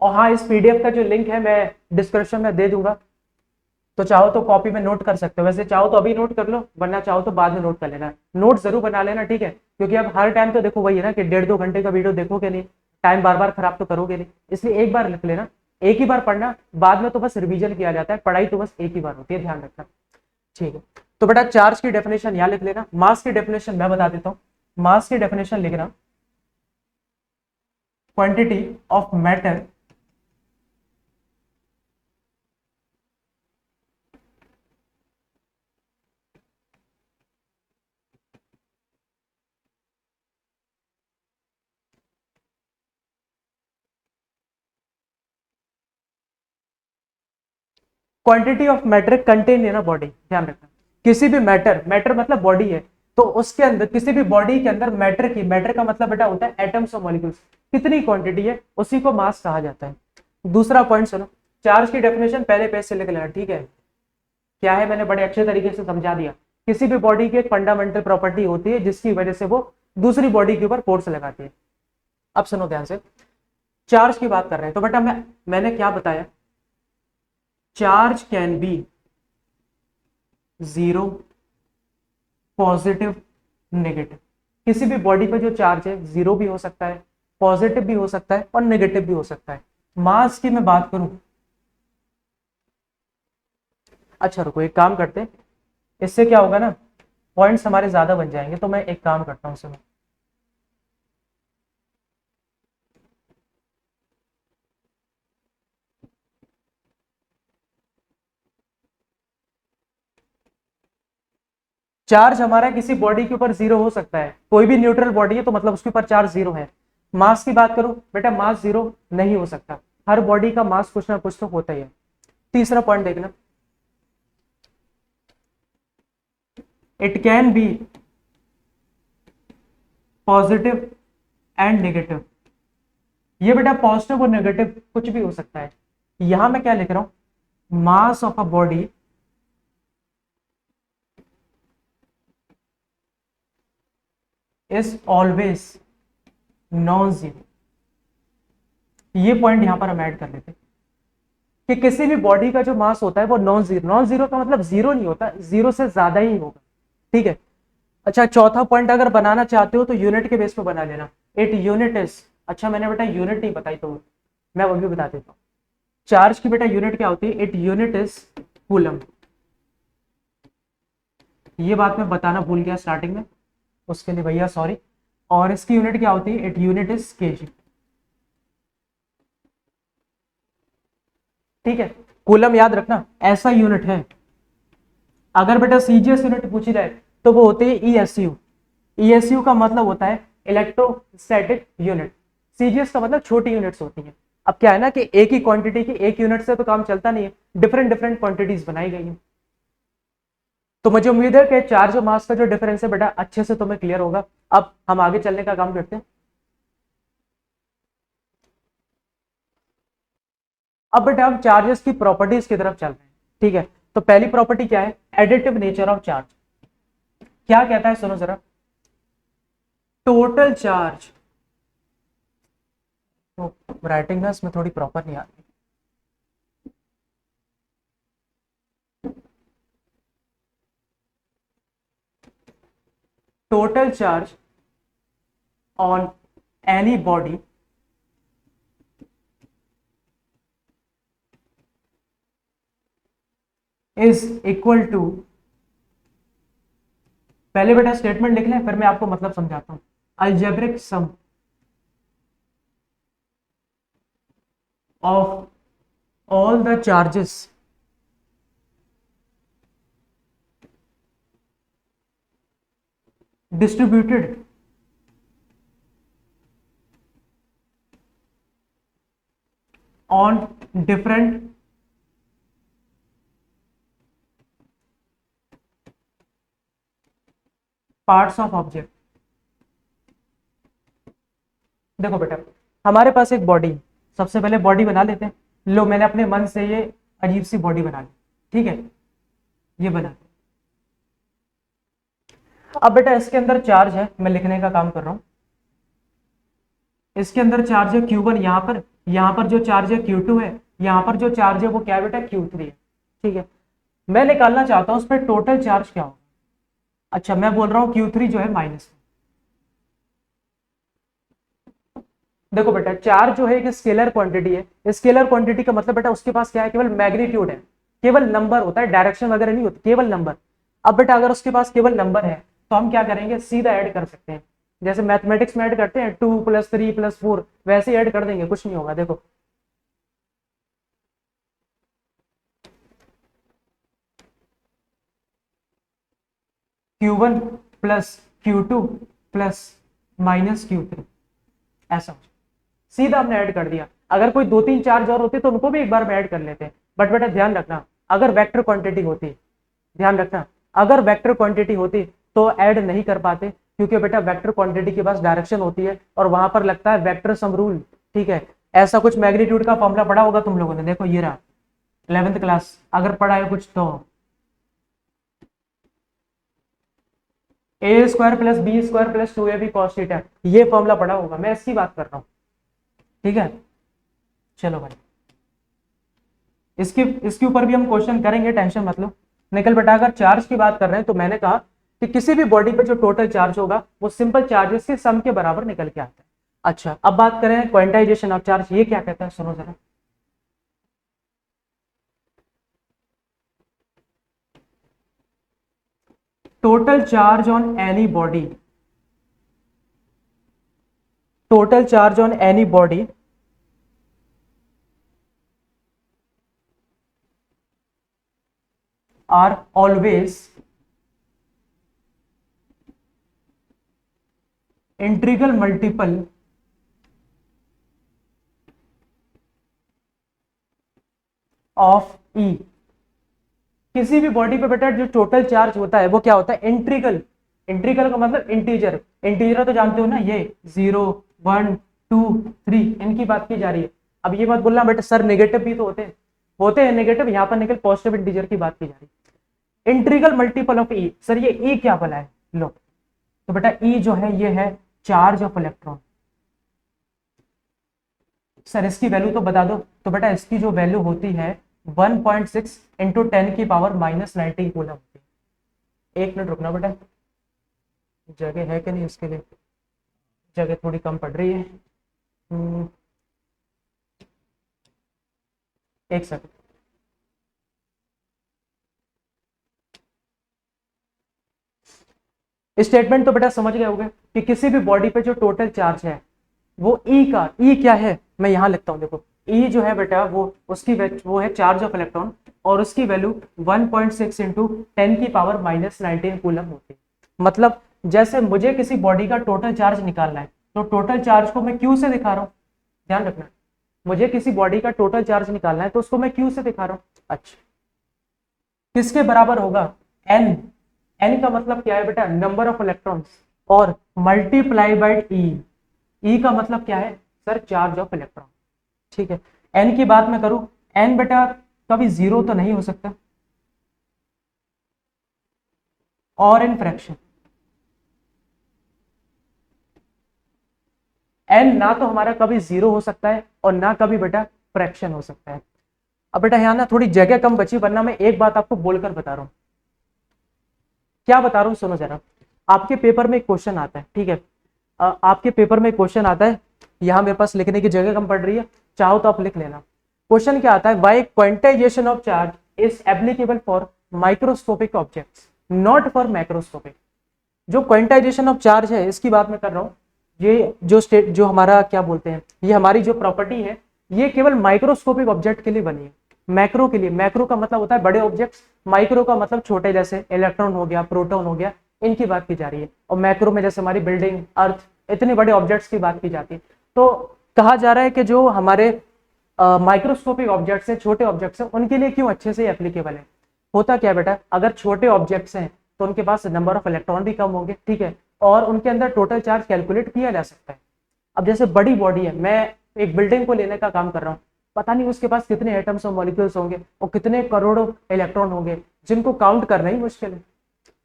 [SPEAKER 1] और हाँ इस पीडीएफ का जो लिंक है मैं डिस्क्रिप्शन में दे दूंगा, तो चाहो तो कॉपी में नोट कर सकते हो, वैसे चाहो तो अभी नोट कर लो, वरना चाहो तो बाद में नोट कर लेना। नोट जरूर बना लेना, ठीक है, क्योंकि अब हर टाइम तो देखो वही है ना कि 1.5-2 घंटे का वीडियो देखोगे नहीं, टाइम बार बार खराब तो करोगे नहीं, इसलिए एक बार लिख लेना, एक ही बार पढ़ना, बाद में तो बस रिवीजन किया जाता है, पढ़ाई तो बस एक ही बार होती है, ध्यान रखना। ठीक है, तो बेटा चार्ज की डेफिनेशन यहाँ लिख लेना, मास की डेफिनेशन मैं बता देता हूँ। मास की डेफिनेशन लिखना, quantity of matter quantity of matter contain in a body. ध्यान रखना, किसी भी मैटर, मैटर मतलब बॉडी है, तो उसके अंदर किसी भी बॉडी के अंदर मैटर की, मैटर का मतलब बेटा होता है एटम्स और मॉलिक्यूल्स, कितनी क्वांटिटी है उसी को मास कहा जाता है। दूसरा पॉइंट सुनो, चार्ज की डेफिनेशन पहले पेज से लिख लेना, ठीक है, क्या है मैंने बड़े अच्छे तरीके से समझा दिया। किसी भी बॉडी की एक फंडामेंटल प्रॉपर्टी होती है जिसकी वजह से वो दूसरी बॉडी के ऊपर फोर्स लगाती है। अब सुनो ध्यान से, चार्ज की बात कर रहे हैं, तो बेटा मैंने क्या बताया, charge can be zero, positive, negative. किसी भी बॉडी पर जो चार्ज है जीरो भी हो सकता है, पॉजिटिव भी हो सकता है और नेगेटिव भी हो सकता है। मास की मैं बात करूं, अच्छा रुको एक काम करते हैं, इससे क्या होगा ना, पॉइंट्स हमारे ज्यादा बन जाएंगे, तो मैं एक काम करता हूँ सुनो, चार्ज हमारा किसी बॉडी के ऊपर जीरो हो सकता है, कोई भी न्यूट्रल बॉडी है तो मतलब उसके ऊपर चार्ज जीरो है। मास की बात करूं बेटा, मास जीरो नहीं हो सकता, हर बॉडी का मास कुछ ना कुछ तो होता ही है। तीसरा पॉइंट देखना, it can be positive and negative. ये बेटा पॉजिटिव और नेगेटिव कुछ भी हो सकता है। यहां मैं क्या लिख रहा हूं, mass of a body is always non zero. ये पॉइंट यहां पर हम ऐड कर लेते हैं कि किसी भी बॉडी का जो मास होता है वो नॉन जीरो, नॉन जीरो का मतलब जीरो नहीं होता, जीरो से ज्यादा ही होगा। ठीक है। अच्छा, चौथा पॉइंट अगर बनाना चाहते हो तो यूनिट के बेस पे बना लेना। इट यूनिट इज, अच्छा मैंने बेटा यूनिट नहीं बताई तो मैं वो भी बता देता हूँ। चार्ज की बेटा यूनिट क्या होती है, इट यूनिट इज कूलम। ये बात मैं बताना भूल गया स्टार्टिंग में, उसके लिए भैया सॉरी। और इसकी यूनिट क्या होती है, इट यूनिट इज केजी। ठीक है, कूलम याद रखना ऐसा यूनिट है। अगर बेटा सीजीएस यूनिट पूछी जाए तो वो होती है ईएसयू। ईएसयू का मतलब होता है इलेक्ट्रोस्टैटिक यूनिट। सीजीएस का मतलब छोटी यूनिट्स होती हैं। अब क्या है ना कि एक ही क्वांटिटी की एक यूनिट से तो काम चलता नहीं है, डिफरेंट डिफरेंट क्वांटिटीज बनाई गई हैं। तो मुझे उम्मीद है कि चार्ज और मास का जो डिफरेंस है बेटा अच्छे से तुम्हें क्लियर होगा। अब हम आगे चलने का काम करते हैं। अब बेटा हम चार्जेस की प्रॉपर्टीज की तरफ चल रहे हैं। ठीक है, तो पहली प्रॉपर्टी क्या है, एडिटिव नेचर ऑफ चार्ज। क्या कहता है सुनो जरा, टोटल चार्ज, तो राइटिंग ना इसमें थोड़ी प्रॉपर नहीं आती। Total charge on any body is equal to, पहले बेटा स्टेटमेंट लिख लें फिर मैं आपको मतलब समझाता हूं। Algebraic sum of all the charges distributed on different parts of object। देखो बेटा, हमारे पास एक बॉडी, सबसे पहले बॉडी बना लेते हैं। लो मैंने अपने मन से ये अजीब सी बॉडी बना ली। ठीक है, ये बना। अब बेटा इसके अंदर चार्ज है, मैं लिखने का काम कर रहा हूं। इसके अंदर चार्ज है Q1, यहां पर जो चार्ज है Q2 है, यहां पर जो चार्ज है वो क्या है बेटा Q3 है। ठीक है, मैं निकालना चाहता हूं उस पर टोटल चार्ज क्या होगा। अच्छा मैं बोल रहा हूं Q3 जो है माइनस। देखो बेटा चार्ज जो है एक स्केलर क्वांटिटी है, स्केलर क्वांटिटी का मतलब बेटा उसके पास क्या है, केवल मैग्नीट्यूड है, केवल नंबर होता है, डायरेक्शन वगैरह नहीं होती, केवल नंबर। अब बेटा अगर उसके पास केवल नंबर है तो हम क्या करेंगे, सीधा ऐड कर सकते हैं। जैसे मैथमेटिक्स में ऐड करते हैं 2 + 3 + 4, वैसे ऐड कर देंगे, कुछ नहीं होगा। देखो Q1 + Q2 + -Q3, ऐसा सीधा हमने ऐड कर दिया। अगर कोई 2-3 चार्ज और होते तो उनको भी एक बार में ऐड कर लेते हैं, बट बेटा ध्यान रखना अगर वेक्टर क्वांटिटी होती, ध्यान रखना अगर वेक्टर क्वांटिटी होती तो ऐड नहीं कर पाते, क्योंकि बेटा वेक्टर क्वांटिटी के पास डायरेक्शन होती है और वहां पर लगता है वेक्टर सम रूल। ठीक है, ऐसा कुछ मैग्नीट्यूड का फॉर्मूला पढ़ा होगा तुम लोगों ने, देखो ये रहा 11th क्लास अगर पढ़ा है कुछ तो, a² + b² + 2ab cos theta, ये फॉर्मूला पढ़ा होगा, मैं इसकी बात कर रहा हूं। ठीक है, चलो भाई इसके इसके ऊपर भी हम क्वेश्चन करेंगे, टेंशन मत लो। निकल बेटा अगर चार्ज की बात कर रहे हैं तो मैंने कहा कि किसी भी बॉडी पे जो टोटल चार्ज होगा वो सिंपल चार्जेस के सम के बराबर निकल के आता है। अच्छा अब बात करें क्वांटाइजेशन ऑफ चार्ज, ये क्या कहता है सुनो जरा। Total charge on any body, total charge on any body are always integral multiple of e. किसी भी बॉडी पे बेटा जो टोटल चार्ज होता है वो क्या होता है, इंटीग्रल। इंटीग्रल का मतलब इंटीजर। इंटीजर तो जानते हो ना, ये 0 1 2 3 इनकी बात की जा रही है। अब ये बात बोलना बेटा सर नेगेटिव भी तो होते हैं नेगेटिव, यहाँ पर निकल पॉजिटिव इंटीजर की बात की जा रही है। Integral multiple of E, sir ये ई क्या बोला है, लो तो बेटा ई जो है ये है चार्ज ऑफ इलेक्ट्रॉन। सर इसकी वैल्यू तो बता दो, तो बेटा इसकी जो वैल्यू होती है 1.6 इंटू 10 की पावर -19 कूलम होती है। एक मिनट रुकना बेटा, जगह है कि नहीं इसके लिए, जगह थोड़ी कम पड़ रही है। एक सेकंड। स्टेटमेंट तो बेटा समझ गए होंगे कि किसी भी बॉडी पे जो टोटल चार्ज है वो ई का, ई क्या है मैं यहां लिखता हूं, देखो ई जो है बेटा वो है चार्ज ऑफ इलेक्ट्रॉन और उसकी वैल्यू 1.6 इंटू 10 की पावर -19 कूलम होती है। मतलब जैसे मुझे किसी बॉडी का टोटल चार्ज निकालना है तो टोटल चार्ज को मैं क्यू से दिखा रहा हूं, ध्यान रखना। मुझे किसी बॉडी का टोटल चार्ज निकालना है तो उसको मैं क्यू से दिखा रहा हूं। अच्छा, किसके बराबर होगा, एन। एन का मतलब क्या है बेटा, नंबर ऑफ इलेक्ट्रॉन्स, और मल्टीप्लाई बाय ई। ई का मतलब क्या है सर, चार्ज ऑफ इलेक्ट्रॉन। ठीक है, एन की बात मैं करूं, एन बेटा कभी जीरो तो नहीं हो सकता, और इन फ्रैक्शन एन ना तो हमारा कभी जीरो हो सकता है और ना कभी बेटा फ्रैक्शन हो सकता है। अब बेटा यहाँ ना थोड़ी जगह कम बची, वरना मैं एक बात आपको बोलकर बता रहा हूं। क्या बता रहा हूं सुनो जरा। आपके पेपर में एक क्वेश्चन आता है, ठीक है, आपके पेपर में क्वेश्चन आता है, यहाँ मेरे पास लिखने की जगह कम पड़ रही है, चाहो तो आप लिख लेना। क्वेश्चन क्या आता है, why quantization of charge is applicable for microscopic objects not for macroscopic. जो क्वांटाइजेशन ऑफ चार्ज है इसकी बात मैं कर रहा हूँ, ये जो हमारा क्या बोलते हैं, ये हमारी जो प्रॉपर्टी है ये केवल माइक्रोस्कोपिक ऑब्जेक्ट के लिए बनी है, मैक्रो के लिए। मैक्रो का मतलब होता है बड़े ऑब्जेक्ट्स, माइक्रो का मतलब छोटे, जैसे इलेक्ट्रॉन हो गया, प्रोटॉन हो गया, इनकी बात की जा रही है। और मैक्रो में जैसे हमारी बिल्डिंग, अर्थ, इतने बड़े ऑब्जेक्ट्स की बात की जाती है। तो कहा जा रहा है कि जो हमारे माइक्रोस्कोपिक ऑब्जेक्ट्स हैं, छोटे ऑब्जेक्ट्स हैं, उनके लिए क्यों अच्छे से एप्लीकेबल है। होता क्या बेटा, अगर छोटे ऑब्जेक्ट्स हैं तो उनके पास नंबर ऑफ इलेक्ट्रॉन भी कम होंगे, ठीक है, और उनके अंदर टोटल चार्ज कैलकुलेट किया जा सकता है। अब जैसे बड़ी बॉडी है, मैं एक बिल्डिंग को लेने का काम कर रहा हूँ, पता नहीं उसके पास कितने एटम्स और मॉलिक्यूल्स होंगे और कितने करोड़ों इलेक्ट्रॉन होंगे, जिनको काउंट करना ही मुश्किल है।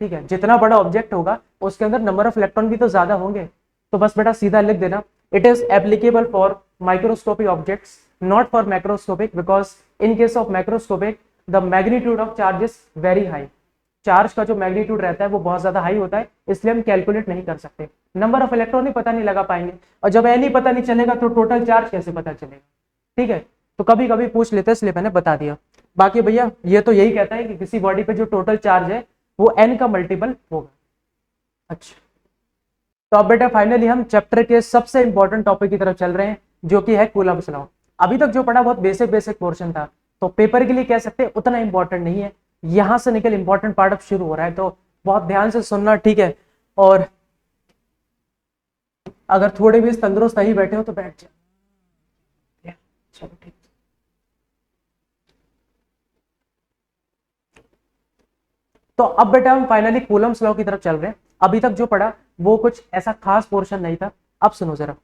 [SPEAKER 1] ठीक है, जितना बड़ा ऑब्जेक्ट होगा उसके अंदर नंबर ऑफ इलेक्ट्रॉन भी तो ज्यादा होंगे। तो बस बेटा सीधा लिख देना, it is applicable for microscopic objects not for macroscopic, because in case of macroscopic the magnitude of charge is very high. Charge का जो मैग्नीट्यूड रहता है वो बहुत ज्यादा हाई होता है, इसलिए हम कैलकुलेट नहीं कर सकते, नंबर ऑफ इलेक्ट्रॉन ही पता नहीं लगा पाएंगे। और जब एन ही पता नहीं चलेगा तो टोटल चार्ज कैसे पता चलेगा। ठीक है, तो कभी कभी पूछ लेते हैं, इसलिए मैंने बता दिया। बाकी भैया ये तो यही कहता है कि किसी बॉडी पे जो टोटल चार्ज है वो एन का मल्टीपल होगा। अच्छा, तो अब बेटा फाइनली हम चैप्टर के सबसे इंपॉर्टेंट टॉपिक की तरफ चल रहे हैं, जो कि है कूलम्ब्स लॉ। अभी तक जो पढ़ा बहुत बेसिक पोर्शन था, तो पेपर के लिए कह सकते हैं उतना इंपॉर्टेंट नहीं है। यहां से निकल इंपॉर्टेंट पार्ट अब शुरू हो रहा है, तो बहुत ध्यान से सुनना, ठीक है। और अगर थोड़े भी तंदुरुस्त नहीं बैठे हो तो बैठ जाओ, चलो ठीक। तो अब बेटा हम फाइनली कूलम्ब्स लॉ की तरफ चल रहे हैं। अभी तक जो पढ़ा वो कुछ ऐसा खास पोर्शन नहीं था। अब सुनो जरा,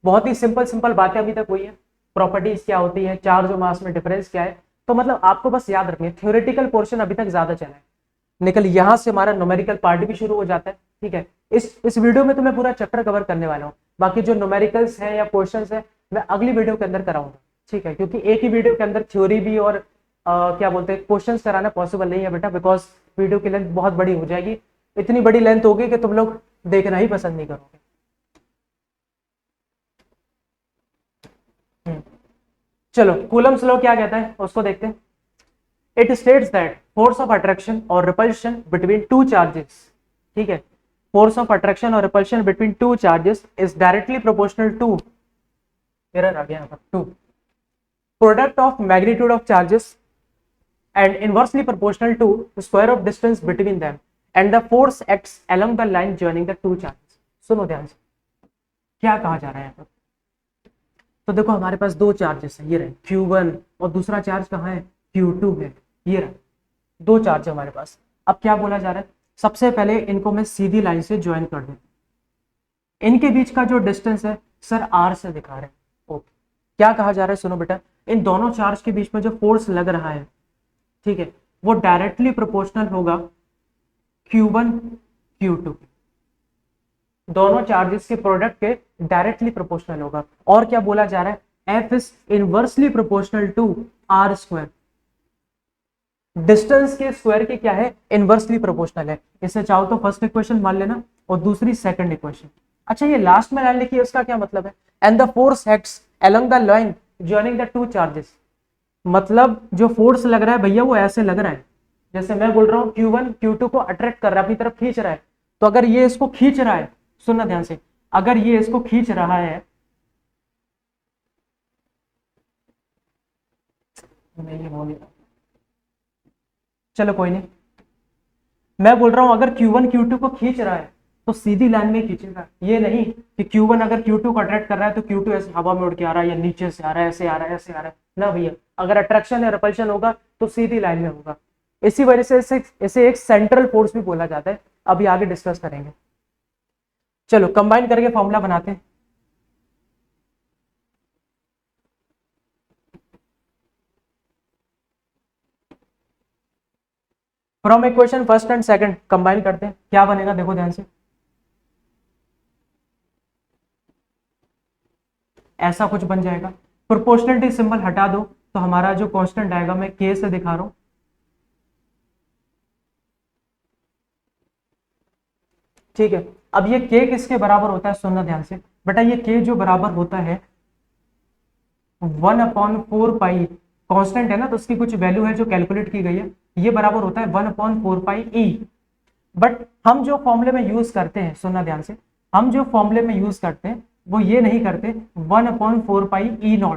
[SPEAKER 1] बहुत ही सिंपल बातें अभी तक हुई है। प्रॉपर्टीज क्या होती है, चार्ज और मास में डिफरेंस क्या है, तो मतलब आपको बस याद रखनी है। थ्योरेटिकल पोर्शन अभी तक ज्यादा चला है, निकल यहां से हमारा न्यूमेरिकल पार्ट भी शुरू हो जाता है। ठीक है, इस वीडियो में तो मैं पूरा चैप्टर कवर करने वाला हूँ, बाकी जो न्यूमेरिकल्स है या क्वेश्चंस है मैं अगली वीडियो के अंदर कराऊंगा। ठीक है, क्योंकि एक ही वीडियो के अंदर थ्योरी भी और क्या बोलते हैं क्वेश्चंस कराना पॉसिबल नहीं है बेटा, बिकॉज वीडियो की लेंथ बहुत बड़ी हो जाएगी। इतनी बड़ी लेंथ होगी कि तुम लोग देखना ही पसंद नहीं करोगे। चलो, कूलम्ब्स लॉ क्या कहता है उसको देखते हैं। It states that force of attraction और रिपल्शन बिटवीन टू चार्जेस, ठीक है, फोर्स ऑफ अट्रैक्शन और repulsion between two charges is directly proportional to, error आ गया to, product of magnitude of charges and inversely proportional to the square of distance between them and the force acts along the line joining the two charges। सुनो ध्यान से, क्या कहा जा रहा है यहाँ पर? तो देखो हमारे पास दो चार्जेस है, ये रहे Q1 और दूसरा चार्ज कहाँ है, Q2 है, ये रहा, दो चार्ज है हमारे पास। अब क्या बोला जा रहा है, सबसे पहले इनको मैं सीधी लाइन से ज्वाइन कर दूं। इनके बीच का जो डिस्टेंस है सर R से दिखा रहे हैं। ओके, क्या कहा जा रहा है, सुनो बेटा, इन दोनों चार्ज के बीच में जो फोर्स लग रहा है, ठीक है, वो डायरेक्टली प्रोपोर्शनल होगा Q1 Q2, दोनों चार्जेस के प्रोडक्ट के डायरेक्टली प्रोपोर्शनल होगा। और क्या बोला जा रहा है, F is inversely proportional to R square, distance के स्क्वायर के क्या है, इनवर्सली प्रोपोर्शनल है। इसे चाहो तो फर्स्ट इक्वेशन मान लेना और दूसरी सेकंड इक्वेशन। अच्छा, ये लास्ट में लाइन लिखी है, उसका क्या मतलब है, and the force acts along the line joining the two charges, मतलब जो फोर्स लग रहा है भैया वो ऐसे लग रहा है, जैसे मैं बोल रहा हूँ Q1 Q2 को अट्रैक्ट कर रहा है, अपनी तरफ खींच रहा है, तो अगर ये इसको खींच रहा है, सुनना ध्यान से, अगर ये इसको खींच रहा है, नहीं ये बोल, चलो कोई नहीं, मैं बोल रहा हूं अगर Q1 Q2 को खींच रहा है तो सीधी लाइन में खींचेगा, ये नहीं कि Q1 अगर Q2 को अट्रैक्ट कर रहा है तो Q2 ऐसे हवा में उड़ के आ रहा है या नीचे से आ रहा है, ऐसे आ रहा है, ऐसे आ रहा है ना भैया, अगर अट्रैक्शन या रिपल्शन होगा तो सीधी लाइन में होगा। इसी वजह से इसे एक सेंट्रल फोर्स भी बोला जाता है, अभी आगे डिस्कस करेंगे। चलो कंबाइन करके फॉर्मूला बनाते हैं। From equation first and second combine करते हैं, क्या बनेगा देखो ध्यान से, ऐसा कुछ बन जाएगा। प्रोपोर्शनलिटी सिंबल हटा दो तो हमारा जो कांस्टेंट आएगा, मैं K से दिखा रहा हूं, ठीक है। अब ये K किसके बराबर होता है, सुनना ध्यान से बेटा, ये K जो बराबर होता है 1/4 पाई, कांस्टेंट है ना तो उसकी कुछ वैल्यू है जो कैलकुलेट की गई है, ये बराबर होता है 1/4 पाई E। बट हम जो फॉर्मूले में यूज करते हैं, सुनना ध्यान से, हम जो फॉर्मूले में यूज करते हैं वो ये नहीं करते 1/4 पाई E0,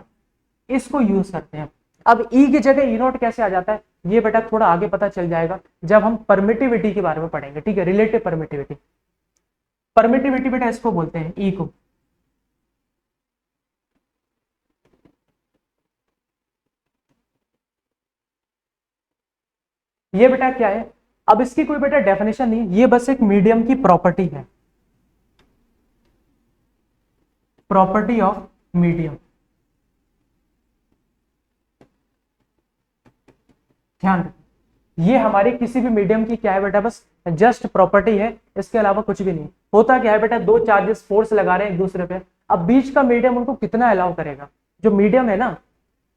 [SPEAKER 1] इसको यूज करते हैं। अब E की जगह E0 कैसे आ जाता है, ये बेटा थोड़ा आगे पता चल जाएगा जब हम परमिटिविटी के बारे में पढ़ेंगे, ठीक है, रिलेटिव परमिटिविटी। परमिटिविटी बेटा इसको बोलते हैं, E को। ये बेटा क्या है, अब इसकी कोई बेटा डेफिनेशन नहीं, ये बस एक मीडियम की प्रॉपर्टी है, प्रॉपर्टी ऑफ मीडियम। ध्यान रखिए, ये हमारी किसी भी मीडियम की क्या है बेटा, बस जस्ट प्रॉपर्टी है, इसके अलावा कुछ भी नहीं। होता क्या है बेटा, दो चार्जेस फोर्स लगा रहे हैं एक दूसरे पे, अब बीच का मीडियम उनको कितना अलाउ करेगा, जो मीडियम है ना,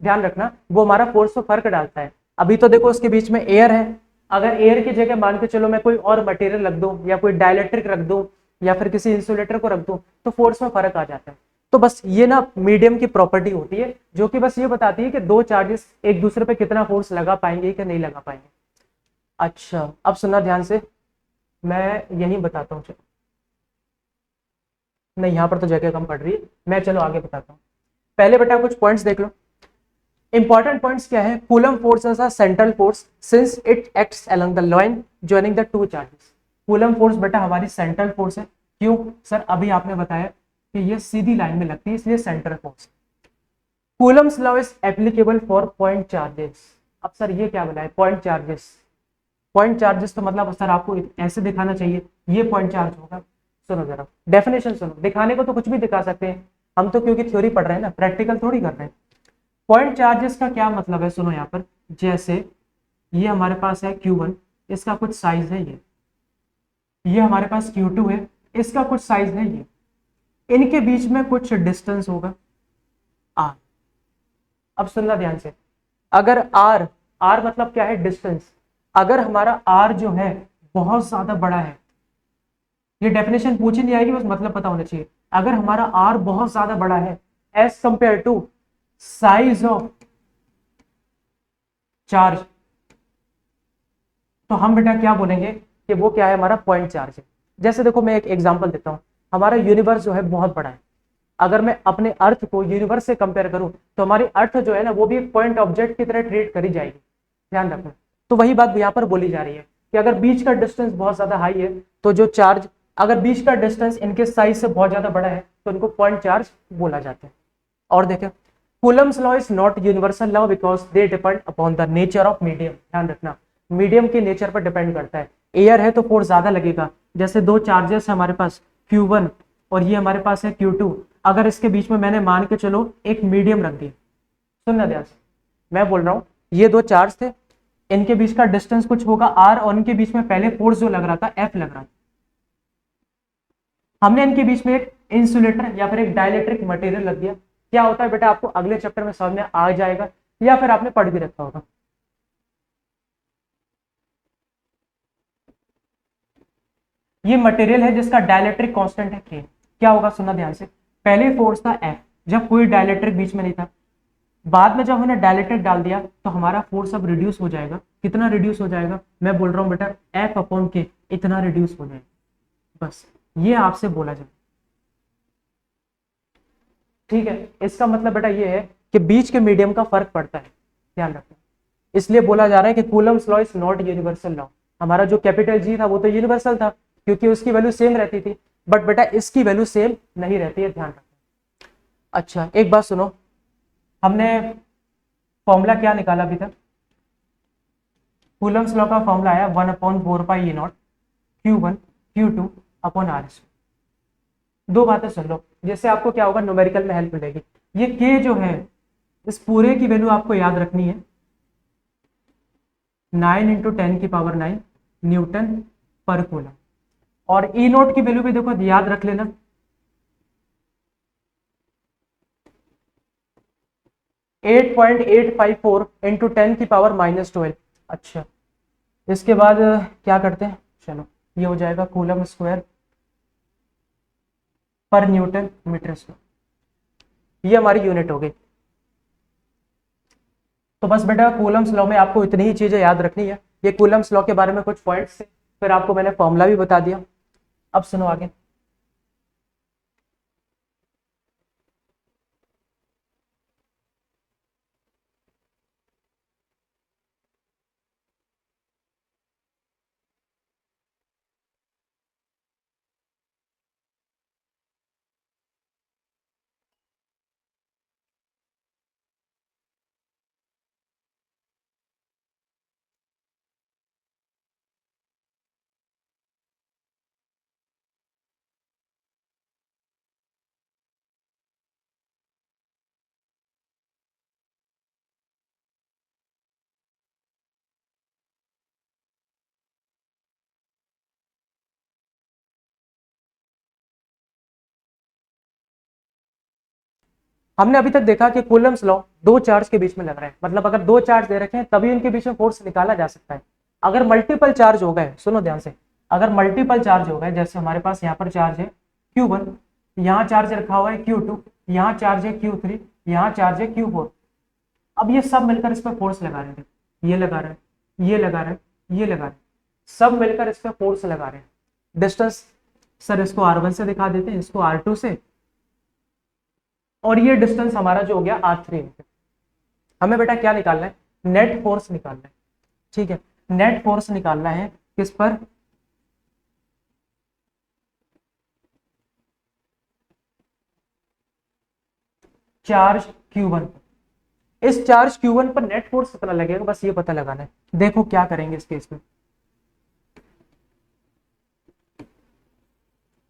[SPEAKER 1] ध्यान रखना, वो हमारा फोर्स पे फर्क डालता है। अभी तो देखो उसके बीच में एयर है, अगर एयर की जगह मान के चलो मैं कोई और मटेरियल रख दूं या कोई डाइलेक्ट्रिक रख दूं या फिर किसी इंसुलेटर को रख दूं तो फोर्स में फर्क आ जाता है। तो बस ये ना मीडियम की प्रॉपर्टी होती है जो कि बस ये बताती है कि दो चार्जेस एक दूसरे पे कितना फोर्स लगा पाएंगे कि नहीं लगा पाएंगे। अच्छा अब सुनना ध्यान से, मैं यही बताता हूँ, चलो नहीं यहाँ पर तो जगह कम पड़ रही है, मैं चलो आगे बताता हूँ। पहले बेटा कुछ पॉइंट्स देख लो, इंपॉर्टेंट पॉइंट्स क्या है, coulomb force is a central force since it acts along the line joining the two charges. Coulomb force बेटा हमारी सेंट्रल फोर्स है, क्यों सर, अभी आपने बताया कि ये सीधी लाइन में लगती है इसलिए central force. Coulomb's law is applicable for point charges. अब सर ये क्या बोला है, पॉइंट चार्जेस, पॉइंट चार्जेस तो मतलब सर आपको ऐसे दिखाना चाहिए ये पॉइंट चार्ज होगा। सुनो जरा डेफिनेशन सुनो, दिखाने को तो कुछ भी दिखा सकते हैं हम तो, क्योंकि थ्योरी पढ़ रहे हैं ना, प्रैक्टिकल थोड़ी कर रहे हैं। पॉइंट चार्जेस का क्या मतलब है, सुनो यहाँ पर, जैसे ये हमारे पास है Q1, इसका कुछ साइज है ये हमारे पास Q2 है, इसका कुछ साइज है ये, इनके बीच में कुछ डिस्टेंस होगा R। अब सुनना ध्यान से, अगर R मतलब क्या है, डिस्टेंस, अगर हमारा R जो है बहुत ज्यादा बड़ा है, ये डेफिनेशन पूछी नहीं आएगी, बस मतलब पता होना चाहिए, अगर हमारा R बहुत ज्यादा बड़ा है as compare to size of charge, तो हम बेटा क्या बोलेंगे कि वो क्या है, हमारा पॉइंट चार्ज है। जैसे देखो मैं एक एग्जांपल देता हूं, हमारा यूनिवर्स जो है बहुत बड़ा है, अगर मैं अपने अर्थ को यूनिवर्स से कंपेयर करूं तो हमारी अर्थ जो है ना वो भी एक पॉइंट ऑब्जेक्ट की तरह ट्रीट करी जाएगी, ध्यान रखना। तो वही बात यहाँ पर बोली जा रही है कि अगर बीच का डिस्टेंस बहुत ज्यादा हाई है तो जो चार्ज अगर बीच का डिस्टेंस इनके साइज से बहुत ज्यादा बड़ा है तो इनको पॉइंट चार्ज बोला जाता है। और देखें, Coulomb's law is not universal law because they depend upon the nature of medium. ध्यान रखना, मीडियम के नेचर पर डिपेंड करता है। एयर है तो फोर्स ज्यादा लगेगा। जैसे दो चार्जेस है हमारे पास Q1 और ये हमारे पास है Q2। अगर इसके बीच में मैंने मान के चलो एक मीडियम रख दिया, सुनना ध्यान से, मैं बोल रहा हूं ये दो चार्ज थे, इनके बीच का डिस्टेंस कुछ होगा R और इनके बीच में पहले फोर्स जो लग रहा था F लग रहा था। हमने इनके बीच में एक इंसुलेटर या फिर एक डाइलेक्ट्रिक मटेरियल रख दिया। क्या होता है बेटा, आपको अगले चैप्टर में समझ में आ जाएगा या फिर आपने पढ़ भी रखा होगा। ये मटेरियल है जिसका डाइलेक्ट्रिक कांस्टेंट है K। क्या होगा, सुनना ध्यान से, पहले फोर्स था F जब कोई डाइलेक्ट्रिक बीच में नहीं था। बाद में जब हमने डाइलेक्ट्रिक डाल दिया तो हमारा फोर्स अब रिड्यूस हो जाएगा। कितना रिड्यूस हो जाएगा, मैं बोल रहा हूं बेटा F अपॉन K इतना रिड्यूस हो जाएगा। बस ये आपसे बोला जाए, ठीक है। इसका मतलब बेटा ये है कि बीच के मीडियम का फर्क पड़ता है, ध्यान रखना। इसलिए बोला जा रहा है कि Coulomb's law is not universal law. हमारा जो कैपिटल G था वो तो यूनिवर्सल था क्योंकि उसकी वैल्यू सेम रहती थी, बट बेटा इसकी वैल्यू सेम नहीं रहती है, ध्यान रखना। अच्छा एक बात सुनो, हमने फॉर्मूला क्या निकाला अभी तक, कूलम्स लॉ का फॉर्मूला आया 1/4πE0 Q1 Q2 upon R। दो बातें सुन लो, जिससे आपको क्या होगा, न्यूमेरिकल में हेल्प मिलेगी। ये K जो है इस पूरे की वैल्यू आपको याद रखनी है 9 × 10⁹ न्यूटन पर कूलम। और ई नोट की वैल्यू भी देखो याद रख लेना 8.854 × 10⁻⁻12। अच्छा इसके बाद क्या करते हैं, चलो ये हो जाएगा कूलम स्क्वायर पर न्यूटन मीटर स्क्वायर, ये हमारी यूनिट हो गई। तो बस बेटा कूलम्स लॉ में आपको इतनी ही चीजें याद रखनी है। ये कूलम्स लॉ के बारे में कुछ पॉइंट्स थे, फिर आपको मैंने फॉर्मूला भी बता दिया। अब सुनो आगे। हमने अभी तक देखा कि कूलम्स लॉ दो चार्ज के बीच में लग रहा है, मतलब अगर दो चार्ज दे रखे हैं तभी उनके बीच में फोर्स निकाला जा सकता है। अगर मल्टीपल चार्ज हो गए, सुनो ध्यान से, अगर मल्टीपल चार्ज हो गए, जैसे हमारे पास यहाँ पर चार्ज है Q1, यहाँ चार्ज रखा हुआ है Q2, यहाँ चार्ज है Q3, यहाँ चार्ज है Q4। अब ये सब मिलकर इस पर फोर्स लगा रहे हैं, ये लगा रहे हैं, ये लगा रहे हैं, ये लगा रहे हैं, सब मिलकर इस पर फोर्स लगा रहे हैं। डिस्टेंस सर इसको R1 से दिखा देते हैं, इसको R2 से, और ये डिस्टेंस हमारा जो हो गया R3 है। हमें बेटा क्या निकालना है, नेट फोर्स निकालना है, ठीक है। नेट फोर्स निकालना है किस पर, चार्ज Q1। इस चार्ज Q1 पर नेट फोर्स कितना लगेगा, बस ये पता लगाना है। देखो क्या करेंगे इस केस में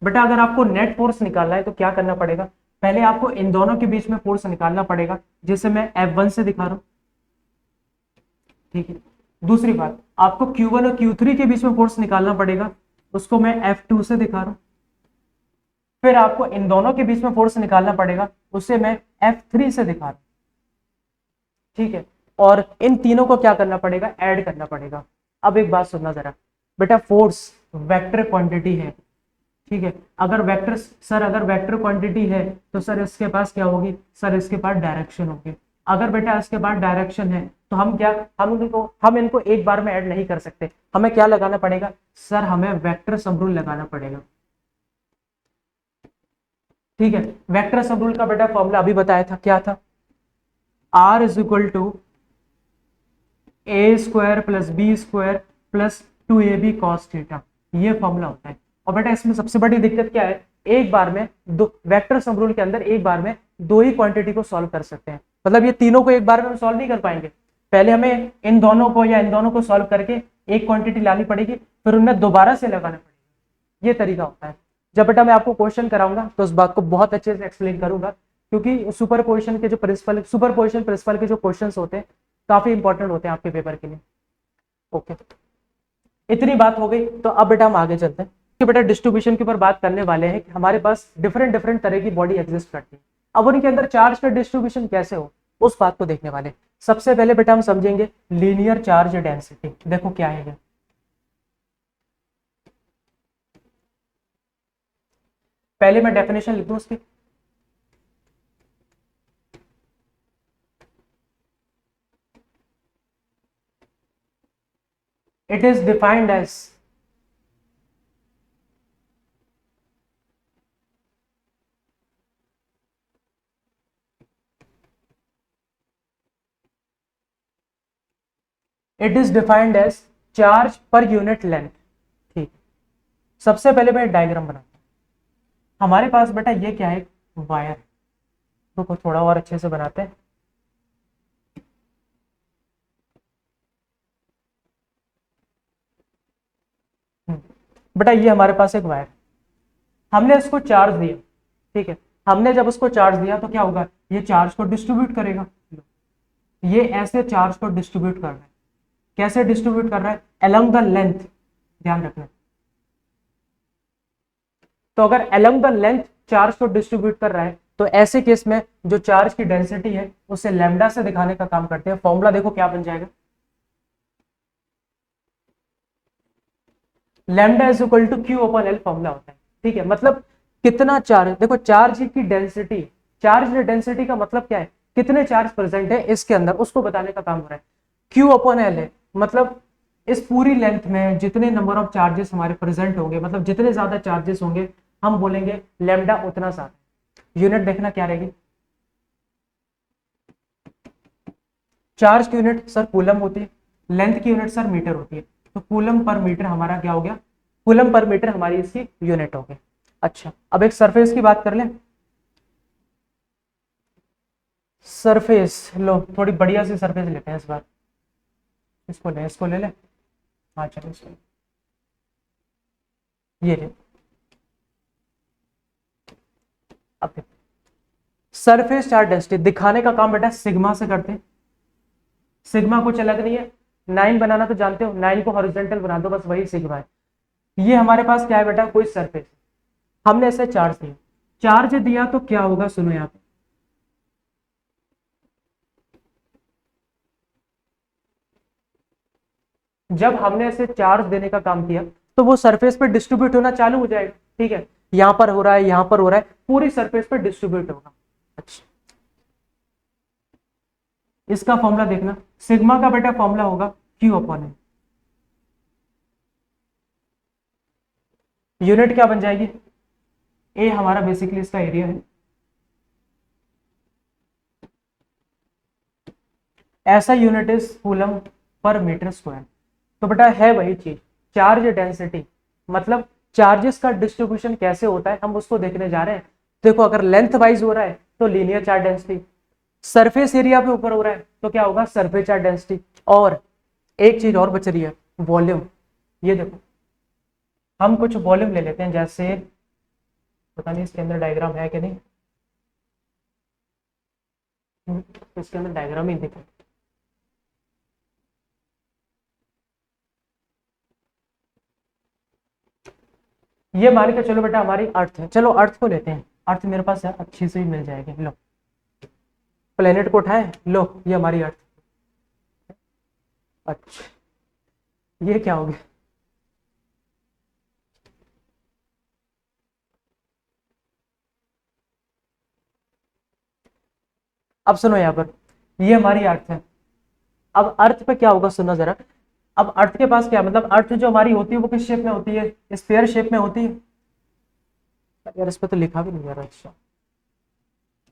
[SPEAKER 1] बेटा, अगर आपको नेट फोर्स निकालना है तो क्या करना पड़ेगा, पहले आपको इन दोनों के बीच में फोर्स निकालना पड़ेगा, जिसे मैं F1 से दिखा रहा हूं, ठीक है। दूसरी बात, आपको Q1 और Q3 के बीच में फोर्स निकालना पड़ेगा, उसको मैं F2 से दिखा रहा हूं। फिर आपको इन दोनों के बीच में फोर्स निकालना पड़ेगा, उसे मैं F3 से दिखा रहा हूं, ठीक है। और इन तीनों को क्या करना पड़ेगा, ऐड करना पड़ेगा। अब एक बात सुनना जरा बेटा, फोर्स वेक्टर क्वांटिटी है, ठीक है। अगर वेक्टर, सर अगर वेक्टर क्वांटिटी है तो सर इसके पास क्या होगी, सर इसके पास डायरेक्शन होगी। अगर बेटा इसके पास डायरेक्शन है तो हम इनको एक बार में ऐड नहीं कर सकते, हमें क्या लगाना पड़ेगा, सर हमें वेक्टर सब रूल लगाना पड़ेगा, ठीक है। वेक्टर सब रूल का बेटा फॉर्मूला अभी बताया था, क्या था, R is equal to A² + B² + 2AB cos θ, ये फॉर्मूला होता है। और बेटा इसमें सबसे बड़ी दिक्कत क्या है, एक बार में दो वेक्टर सम रूल के अंदर एक बार में दो ही क्वांटिटी को सॉल्व कर सकते हैं, मतलब ये तीनों को एक बार में हम सॉल्व नहीं कर पाएंगे, पहले हमें इन दोनों को या इन दोनों को सॉल्व करके एक क्वांटिटी लानी पड़ेगी, फिर उनमें दोबारा से लगाना पड़ेगा, ये तरीका होता है। जब बेटा मैं आपको क्वेश्चन कराऊंगा तो उस बात को बहुत अच्छे से एक्सप्लेन करूंगा, क्योंकि सुपरपोजिशन के जो प्रिंसिपल के जो क्वेश्चंस होते हैं काफी इंपॉर्टेंट होते हैं आपके पेपर के लिए। ओके, इतनी बात हो गई, तो अब बेटा हम आगे चलते हैं कि बेटा डिस्ट्रीब्यूशन के ऊपर बात करने वाले हैं कि हमारे पास डिफरेंट डिफरेंट तरह की बॉडी एग्जिस्ट करती है, अब उनके अंदर चार्ज का डिस्ट्रीब्यूशन कैसे हो उस बात को देखने वाले। सबसे पहले बेटा हम समझेंगे लीनियर चार्ज डेंसिटी। देखो क्या है ये, पहले मैं डेफिनेशन लिख दूं उसकी। It is defined as charge per unit length. ठीक, सबसे पहले मैं डायग्राम बनाता हूं। हमारे पास बेटा ये क्या है, वायर, तो थोड़ा और अच्छे से बनाते हैं। बेटा ये हमारे पास एक वायर, हमने इसको चार्ज दिया, ठीक है, हमने जब उसको चार्ज दिया तो क्या होगा, ये चार्ज को डिस्ट्रीब्यूट करेगा, ये ऐसे चार्ज को डिस्ट्रीब्यूट कर रहा है, कैसे डिस्ट्रीब्यूट कर रहा है, अलोंग द लेंथ, ध्यान रखना। तो अगर अलोंग द लेंथ चार्ज को डिस्ट्रीब्यूट कर रहा है तो ऐसे केस में जो चार्ज की डेंसिटी है उसे लैम्डा से दिखाने का काम करते हैं। फॉर्मूला देखो क्या बन जाएगा, lambda is equal to Q upon L formula होता है, ठीक है। मतलब कितना चार्ज, देखो चार्ज की डेंसिटी, चार्ज डेंसिटी का मतलब क्या है, कितने चार्ज प्रेजेंट है इसके अंदर, उसको बताने का काम हो रहा है। क्यू अपॉन एल है, मतलब इस पूरी लेंथ में जितने नंबर ऑफ चार्जेस हमारे प्रेजेंट होंगे, मतलब जितने ज्यादा चार्जेस होंगे हम बोलेंगे लैम्डा उतना ज्यादा। यूनिट देखना क्या रहेगी, चार्ज की यूनिट सर कूलम होती है, लेंथ की यूनिट सर मीटर होती है, तो कूलम पर मीटर हमारा क्या हो गया, कूलम पर मीटर हमारी इसकी यूनिट हो गई। अच्छा, अब एक सरफेस की बात कर लें। सरफेस लो, थोड़ी बढ़िया सी सरफेस लेते हैं इस बार, इसको ले ले, हाँ चलो इसको, ये ले। अब सरफेस चार्ज डेंसिटी दिखाने का काम बेटा सिग्मा से करते हैं, सिग्मा कुछ अलग नहीं है, 9 बनाना तो जानते हो, 9 को हॉरिजॉन्टल बना दो, बस वही सिग्मा है। ये हमारे पास क्या है बेटा, कोई सरफेस, हमने इसे चार्ज दिया, चार्ज दिया तो क्या होगा, सुनो यहाँ पे, जब हमने इसे चार्ज देने का काम किया तो वो सरफेस पे डिस्ट्रीब्यूट होना चालू हो जाएगा, ठीक है, यहां पर हो रहा है, यहां पर हो रहा है, पूरी सरफेस पे डिस्ट्रीब्यूट होगा। अच्छा, इसका फॉर्मूला देखना, सिग्मा का बेटा फॉर्मूला होगा क्यू अपॉन एन, यूनिट क्या बन जाएगी, ए हमारा बेसिकली इसका एरिया है, ऐसा unit is coulomb per metre square. तो बेटा है वही चीज, चार्ज डेंसिटी, मतलब चार्जेस का डिस्ट्रीब्यूशन कैसे होता है हम उसको देखने जा रहे हैं। देखो अगर लेंथ वाइज हो रहा है तो linear charge density, surface area पे ऊपर हो रहा है तो क्या होगा, सरफेस चार्ज डेंसिटी। और एक चीज और बच रही है, वॉल्यूम। ये देखो हम कुछ वॉल्यूम ले लेते हैं, जैसे पता नहीं इसके अंदर डायग्राम है कि नहीं, इसके अंदर डायग्राम ही देखो, ये मान के चलो बेटा हमारी अर्थ है, चलो अर्थ को लेते हैं, अर्थ मेरे पास है, अच्छी से ही मिल जाएगी, लो प्लेनेट को उठाए, लो ये हमारी अर्थ। अच्छा, ये क्या हो गया, अब सुनो यहाँ पर, ये हमारी अर्थ है। अब अर्थ पे क्या होगा, सुनो जरा, अब अर्थ के पास क्या, मतलब अर्थ जो हमारी होती है वो किस शेप में होती है, स्फीयर शेप में होती है यार, इस पे तो लिखा भी नहीं यार। अच्छा,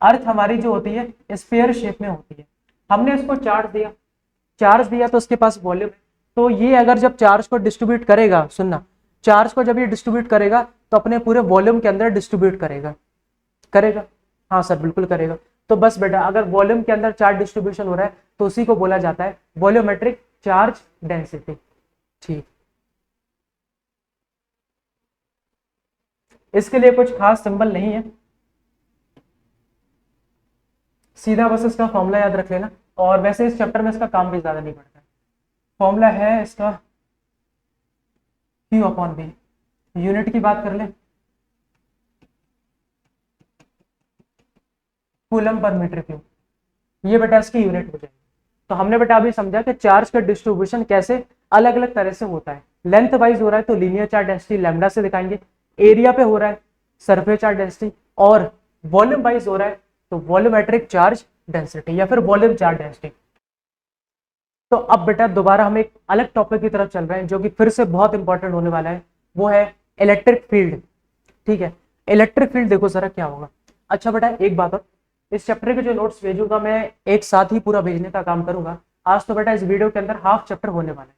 [SPEAKER 1] अर्थ हमारी जो होती है स्फीयर शेप में होती है, हमने इसको चार्ज दिया, चार्ज दिया तो उसके पास वॉल्यूम है, तो ये अगर जब चार्ज को डिस्ट्रीब्यूट करेगा, सुनना, चार्ज को जब ये डिस्ट्रीब्यूट करेगा तो अपने पूरे वॉल्यूम के अंदर डिस्ट्रीब्यूट करेगा, करेगा? हाँ सर बिल्कुल करेगा। तो बस बेटा अगर वॉल्यूम के अंदर चार्ज डिस्ट्रीब्यूशन हो रहा है तो उसी को बोला जाता है वॉल्यूमेट्रिक चार्ज डेंसिटी। ठीक, इसके लिए कुछ खास सिंबल नहीं है, सीधा बस इसका फॉर्मूला याद रख लेना। और वैसे इस चैप्टर में इसका काम भी ज्यादा नहीं पड़ता है। फॉर्मूला है इसका Q अपॉन बी। यूनिट की बात कर ले, कूलम पर मीटर क्यूब, ये बेटा इसकी यूनिट हो जाएगी। तो हमने बेटा अभी समझा कि चार्ज का डिस्ट्रीब्यूशन कैसे अलग अलग तरह से होता है। लेंथ वाइज हो रहा है तो लीनियर चार्ज डेंसिटी लैम्डा से दिखाएंगे, एरिया पे हो रहा है सरफेस चार्ज डेंसिटी, और वॉल्यूम वाइज हो रहा है तो वॉल्यूमेट्रिक चार्ज डेंसिटी या फिर वॉल्यूम चार्ज डेंसिटी। तो अब बेटा दोबारा हम एक अलग टॉपिक की तरफ चल रहे हैं जो कि फिर से बहुत इंपॉर्टेंट होने वाला है, वो है इलेक्ट्रिक फील्ड। ठीक है, इलेक्ट्रिक फील्ड देखो जरा क्या होगा। अच्छा बेटा एक बात और, इस चैप्टर के जो नोट्स भेजूंगा मैं एक साथ ही पूरा भेजने का काम करूंगा। आज तो बेटा इस वीडियो के अंदर हाफ चैप्टर होने वाला है,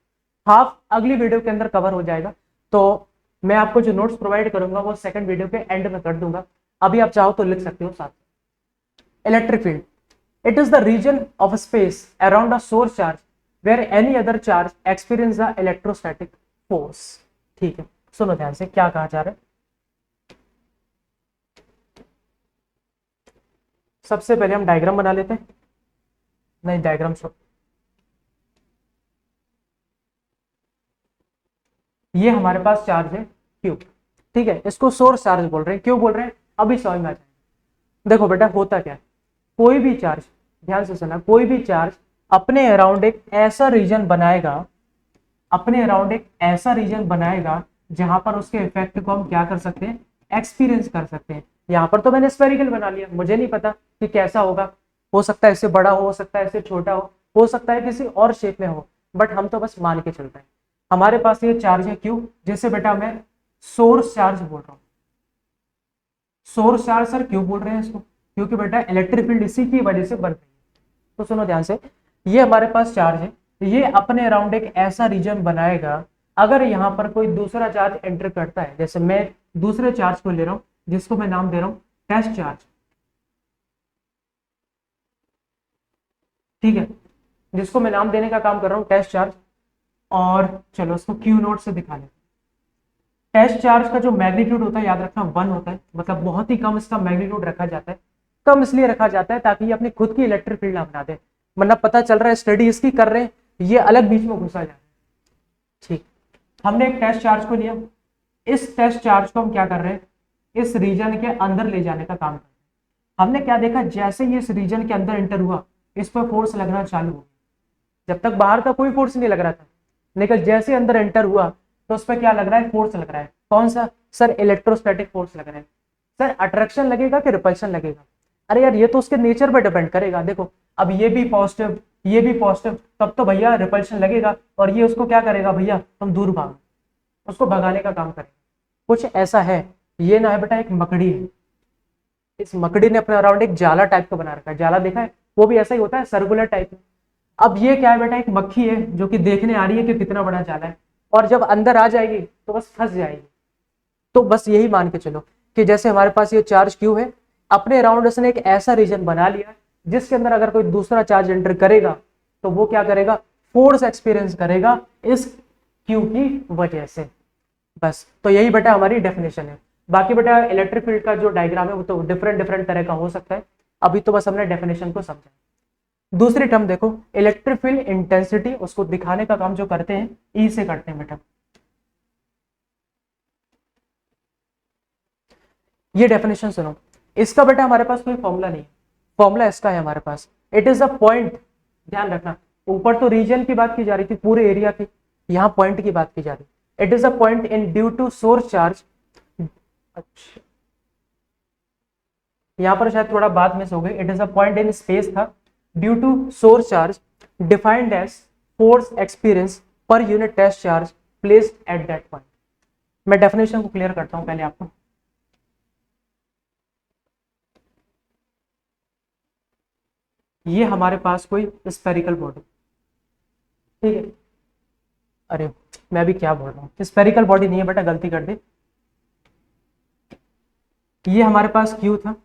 [SPEAKER 1] हाफ अगली वीडियो के अंदर कवर हो जाएगा। तो मैं आपको जो नोट्स प्रोवाइड करूंगा वो सेकंड वीडियो के एंड में कर दूंगा, अभी आप चाहो तो लिख सकते हो साथ। Electric field, it is the region of space around a source charge where any other charge experience the electrostatic force। ठीक है, सुनो ध्यान से क्या कहा जा रहा है। सबसे पहले हम डायग्राम बना लेते हैं, नहीं डायग्राम शो, ये हमारे पास चार्ज है Q। ठीक है, इसको सोर्स चार्ज बोल रहे हैं, क्यों बोल रहे हैं अभी समझ में आ जाएगा। देखो बेटा होता क्या है, कोई भी चार्ज, ध्यान से सुना, कोई भी चार्ज अपने अराउंड एक ऐसा रीजन बनाएगा, अपने अराउंड एक ऐसा रीजन बनाएगा जहां पर उसके इफेक्ट को हम क्या कर सकते हैं, एक्सपीरियंस कर सकते हैं। यहां पर तो मैंने स्फेरिकल बना लिया, मुझे नहीं पता कि कैसा होगा, हो सकता है इससे बड़ा हो सकता है इससे छोटा हो सकता है किसी और शेप में हो, बट हम तो बस मान के चलते हैं। हमारे पास ये चार्ज है क्यू, जिसे बेटा मैं सोर्स चार्ज बोल रहा हूं। सोर्स चार्ज सर क्यों बोल रहे हैं इसको, क्योंकि बेटा इलेक्ट्रिक फील्ड इसी की वजह से बन रही है। तो सुनो ध्यान से, ये हमारे पास चार्ज है, ये अपने अराउंड एक ऐसा रीजन बनाएगा, अगर यहां पर कोई दूसरा चार्ज एंटर करता है, जैसे मैं दूसरे चार्ज को ले रहा हूं जिसको मैं नाम दे रहा हूं टेस्ट चार्ज। ठीक है, जिसको मैं नाम देने का काम कर रहा हूं टेस्ट चार्ज, और चलो उसको क्यू नोट से दिखा लें। टेस्ट चार्ज का जो मैग्नीट्यूड होता है याद रखना 1 होता है, मतलब बहुत ही कम इसका मैग्नीट्यूड रखा जाता है। कम इसलिए रखा जाता है ताकि ये अपनी खुद की इलेक्ट्रिक फील्ड ना बना दे, मतलब पता चल रहा है स्टडी इसकी कर रहे हैं, ये अलग बीच में घुसा जा रहा है। ठीक, हमने एक टेस्ट चार्ज को लिया, इस टेस्ट चार्ज को हम क्या कर रहे हैं, इस रीजन के अंदर ले जाने का काम कर रहे हैं। हमने क्या देखा, जैसे ही इस रीजन के अंदर एंटर हुआ इस पर फोर्स लगना चालू हो गया। जब तक बाहर का कोई फोर्स नहीं लग रहा था, लेकिन जैसे अंदर एंटर हुआ तो उस पर क्या लग रहा है, फोर्स लग रहा है। कौन सा सर, इलेक्ट्रोस्टैटिक फोर्स लग रहा है। सर अट्रैक्शन लगेगा कि रिपल्शन लगेगा, अरे यार ये तो उसके नेचर पर डिपेंड करेगा। देखो अब ये भी पॉजिटिव ये भी पॉजिटिव, तब तो भैया रिपल्शन लगेगा, और ये उसको क्या करेगा भैया, तुम दूर भागो, उसको भगाने का काम करेगा। कुछ ऐसा है, ये ना है बेटा एक मकड़ी है, इस मकड़ी ने अपने अराउंड एक जाला टाइप का बना रखा है, जाला देखा है, वो भी ऐसा ही होता है सर्कुलर टाइप में। अब ये क्या है बेटा, एक मक्खी है जो कि देखने आ रही है कि कितना बड़ा जाला है, और जब अंदर आ जाएगी तो बस फंस जाएगी। तो बस यही मान के चलो कि जैसे हमारे पास ये चार्ज क्यू है, अपने अराउंड उसने एक ऐसा रीजन बना लिया जिसके अंदर अगर कोई दूसरा चार्ज एंटर करेगा तो वो क्या करेगा, फोर्स एक्सपीरियंस करेगा इस क्यू की वजह से। बस तो यही बेटा हमारी डेफिनेशन है। बाकी बेटा इलेक्ट्रिक फील्ड का जो डायग्राम है वो तो डिफरेंट डिफरेंट तरह का हो सकता है, अभी तो बस हमने डेफिनेशन को समझा। दूसरी टर्म देखो, इलेक्ट्रिक फील्ड इंटेंसिटी, उसको दिखाने का काम जो करते हैं ई से करते हैं बेटा। ये डेफिनेशन सुनो, इसका बेटा हमारे पास कोई फॉर्मूला नहीं है, फॉर्मूला इसका है हमारे पास, इट इज अ पॉइंट। ध्यान रखना, ऊपर तो रीजन की बात की जा रही थी पूरे एरिया की, यहां पॉइंट की बात की जा रही है। It is a point in due to source charge. अच्छा, यहां पर शायद थोड़ा बात मिस हो गई, it is a point in space था, due to source charge defined as force experience per unit test charge placed at that point. मैं डेफिनेशन को क्लियर करता हूं पहले आपको। ये हमारे पास कोई स्फेरिकल बॉडी, ठीक है, अरे मैं अभी क्या बोल रहा हूँ, स्फेरिकल बॉडी नहीं है बेटा, गलती कर दी। ये हमारे पास क्यू था,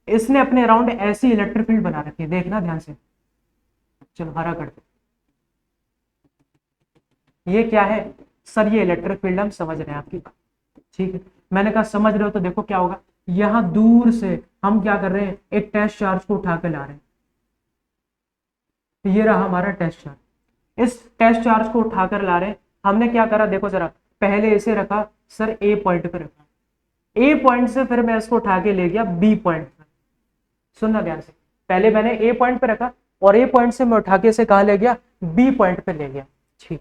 [SPEAKER 1] इसने अपने अराउंड ऐसी इलेक्ट्रिक फील्ड बना रखी है, देखना ध्यान से। चलो हरा कर दे। ये क्या है सर? ये इलेक्ट्रिक फील्ड हम समझ रहे हैं आपकी बात, ठीक है। मैंने कहा समझ रहे हो तो देखो क्या होगा, यहां दूर से हम क्या कर रहे हैं, एक टेस्ट चार्ज को उठा के ला रहे हैं। ये रहा हमारा टेस्ट चार्ज, इस टेस्ट चार्ज को उठाकर ला रहे हैं। हमने क्या करा देखो जरा, पहले इसे रखा सर ए पॉइंट पे रखा, ए पॉइंट से फिर मैं इसको उठा के ले गया बी पॉइंट पे। सुनना ध्यान से, पहले मैंने ए पॉइंट पे रखा और ए पॉइंट से मैं उठा के इसे कहा ले गया, बी पॉइंट पे ले गया, ठीक।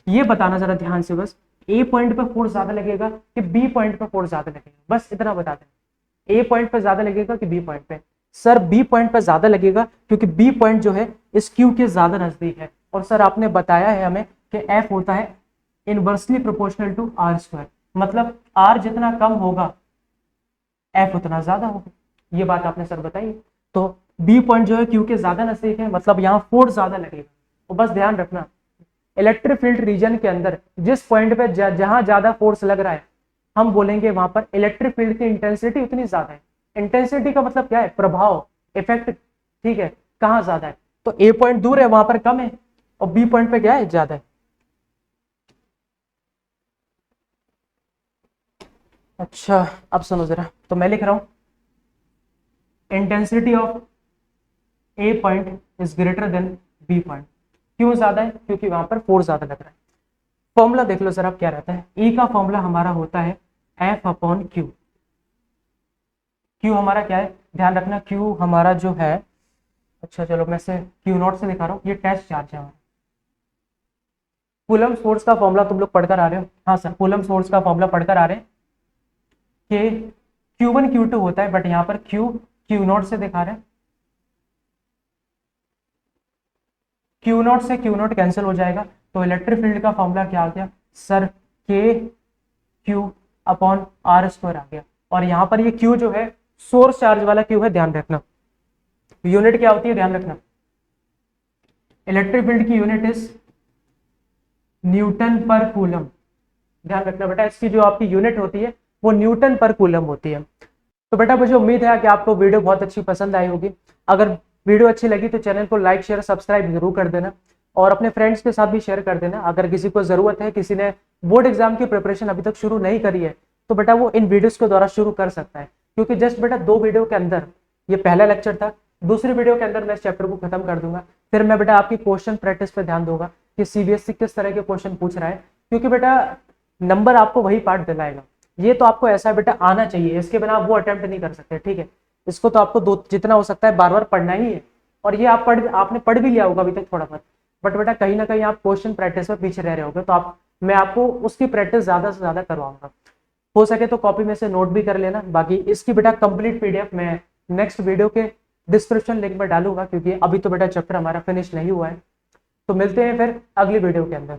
[SPEAKER 1] ये बताना जरा ध्यान से बस, ए पॉइंट पे फोर्स ज्यादा लगेगा कि बी पॉइंट पे फोर्स ज्यादा लगेगा, बस इतना बता दें। ए पॉइंट पे ज्यादा लगेगा कि बी पॉइंट पे? सर बी पॉइंट पे ज्यादा लगेगा, क्योंकि बी पॉइंट जो है इस क्यू के ज्यादा नजदीक है। और सर आपने बताया है हमें कि एफ होता है inversely proportional to R square, मतलब आर जितना कम होगा एफ उतना ज्यादा होगा, ये बात आपने सर बताई। तो बी पॉइंट जो है क्यू के ज्यादा नजदीक है, मतलब यहाँ फोर्स ज्यादा लगेगा। तो बस ध्यान रखना, इलेक्ट्रिक फील्ड रीजन के अंदर जिस पॉइंट पे जहां ज्यादा फोर्स लग रहा है, हम बोलेंगे वहां पर इलेक्ट्रिक फील्ड की इंटेंसिटी उतनी ज्यादा है। इंटेंसिटी का मतलब क्या है? प्रभाव, इफेक्ट, ठीक है। कहाँ ज्यादा है? तो ए पॉइंट दूर है वहां पर कम है, और बी पॉइंट पे क्या है? ज्यादा है। अच्छा अब सुनो जरा, तो मैं लिख रहा हूं intensity of A point is greater than B point. क्यों ज्यादा है? क्योंकि वहां पर फोर्स ज्यादा लग रहा है। फॉर्मूला देख लो जरा क्या रहता है, E का फॉर्मूला हमारा होता है F अपॉन क्यू। क्यू हमारा क्या है? ध्यान रखना, क्यू हमारा जो है, अच्छा चलो मैं से क्यू नॉट से दिखा रहा हूँ, ये टेस्ट चार्ज है हमारा। कूलम फोर्स का फॉर्मूला तुम लोग पढ़कर आ रहे हो? हाँ सर, कूलम फोर्स का फॉर्मूला पढ़कर आ रहे हैं कि Q1 Q2 होता है, बट यहाँ पर क्यू नॉट से दिखा रहे हैं। क्यू नॉट से क्यू नॉट कैंसिल हो जाएगा, तो इलेक्ट्रिक फील्ड का फॉर्मूला क्या आ गया सर? के क्यू अपॉन आर स्क्वायर आ गया। और यहाँ पर ये क्यू जो है सोर्स चार्ज वाला क्यू है, ध्यान रखना। यूनिट क्या होती है ध्यान रखना, इलेक्ट्रिक फील्ड की यूनिट इज न्यूटन पर कूलम। ध्यान रखना बेटा, इसकी जो आपकी यूनिट होती है वो न्यूटन पर कूलम होती है। तो बेटा मुझे उम्मीद है कि आपको वीडियो बहुत अच्छी पसंद आई होगी। अगर वीडियो अच्छी लगी तो चैनल को लाइक शेयर सब्सक्राइब जरूर कर देना, और अपने फ्रेंड्स के साथ भी शेयर कर देना। अगर किसी को जरूरत है, किसी ने बोर्ड एग्जाम की प्रिपरेशन अभी तक शुरू नहीं करी है, तो बेटा वो इन वीडियोस के द्वारा शुरू कर सकता है। क्योंकि जस्ट बेटा 2 वीडियो के अंदर, ये पहला लेक्चर था, दूसरी वीडियो के अंदर मैं इस चैप्टर को खत्म कर दूंगा। फिर मैं बेटा आपकी क्वेश्चन प्रैक्टिस पे ध्यान दूंगा कि सीबीएसई किस तरह के क्वेश्चन पूछ रहा है, क्योंकि बेटा नंबर आपको वही पार्ट दिलाएगा। ये तो आपको ऐसा बेटा आना चाहिए, इसके बिना आप वो अटेम्प्ट नहीं कर सकते, ठीक है। इसको तो आपको जितना हो सकता है बार बार पढ़ना ही है, और ये आपने पढ़ भी लिया होगा अभी तक थोड़ा बहुत, बट बेटा कहीं ना कहीं आप क्वेश्चन प्रैक्टिस में पीछे रह रहे होगे, तो मैं आपको उसकी प्रैक्टिस ज्यादा से ज्यादा करवाऊंगा। हो सके तो कॉपी में से नोट भी कर लेना। बाकी इसकी बेटा कंप्लीट पीडीएफ मैं नेक्स्ट वीडियो के डिस्क्रिप्शन लिंक में डालूंगा, क्योंकि अभी तो बेटा चैप्टर हमारा फिनिश नहीं हुआ है। तो मिलते हैं फिर अगली वीडियो के अंदर।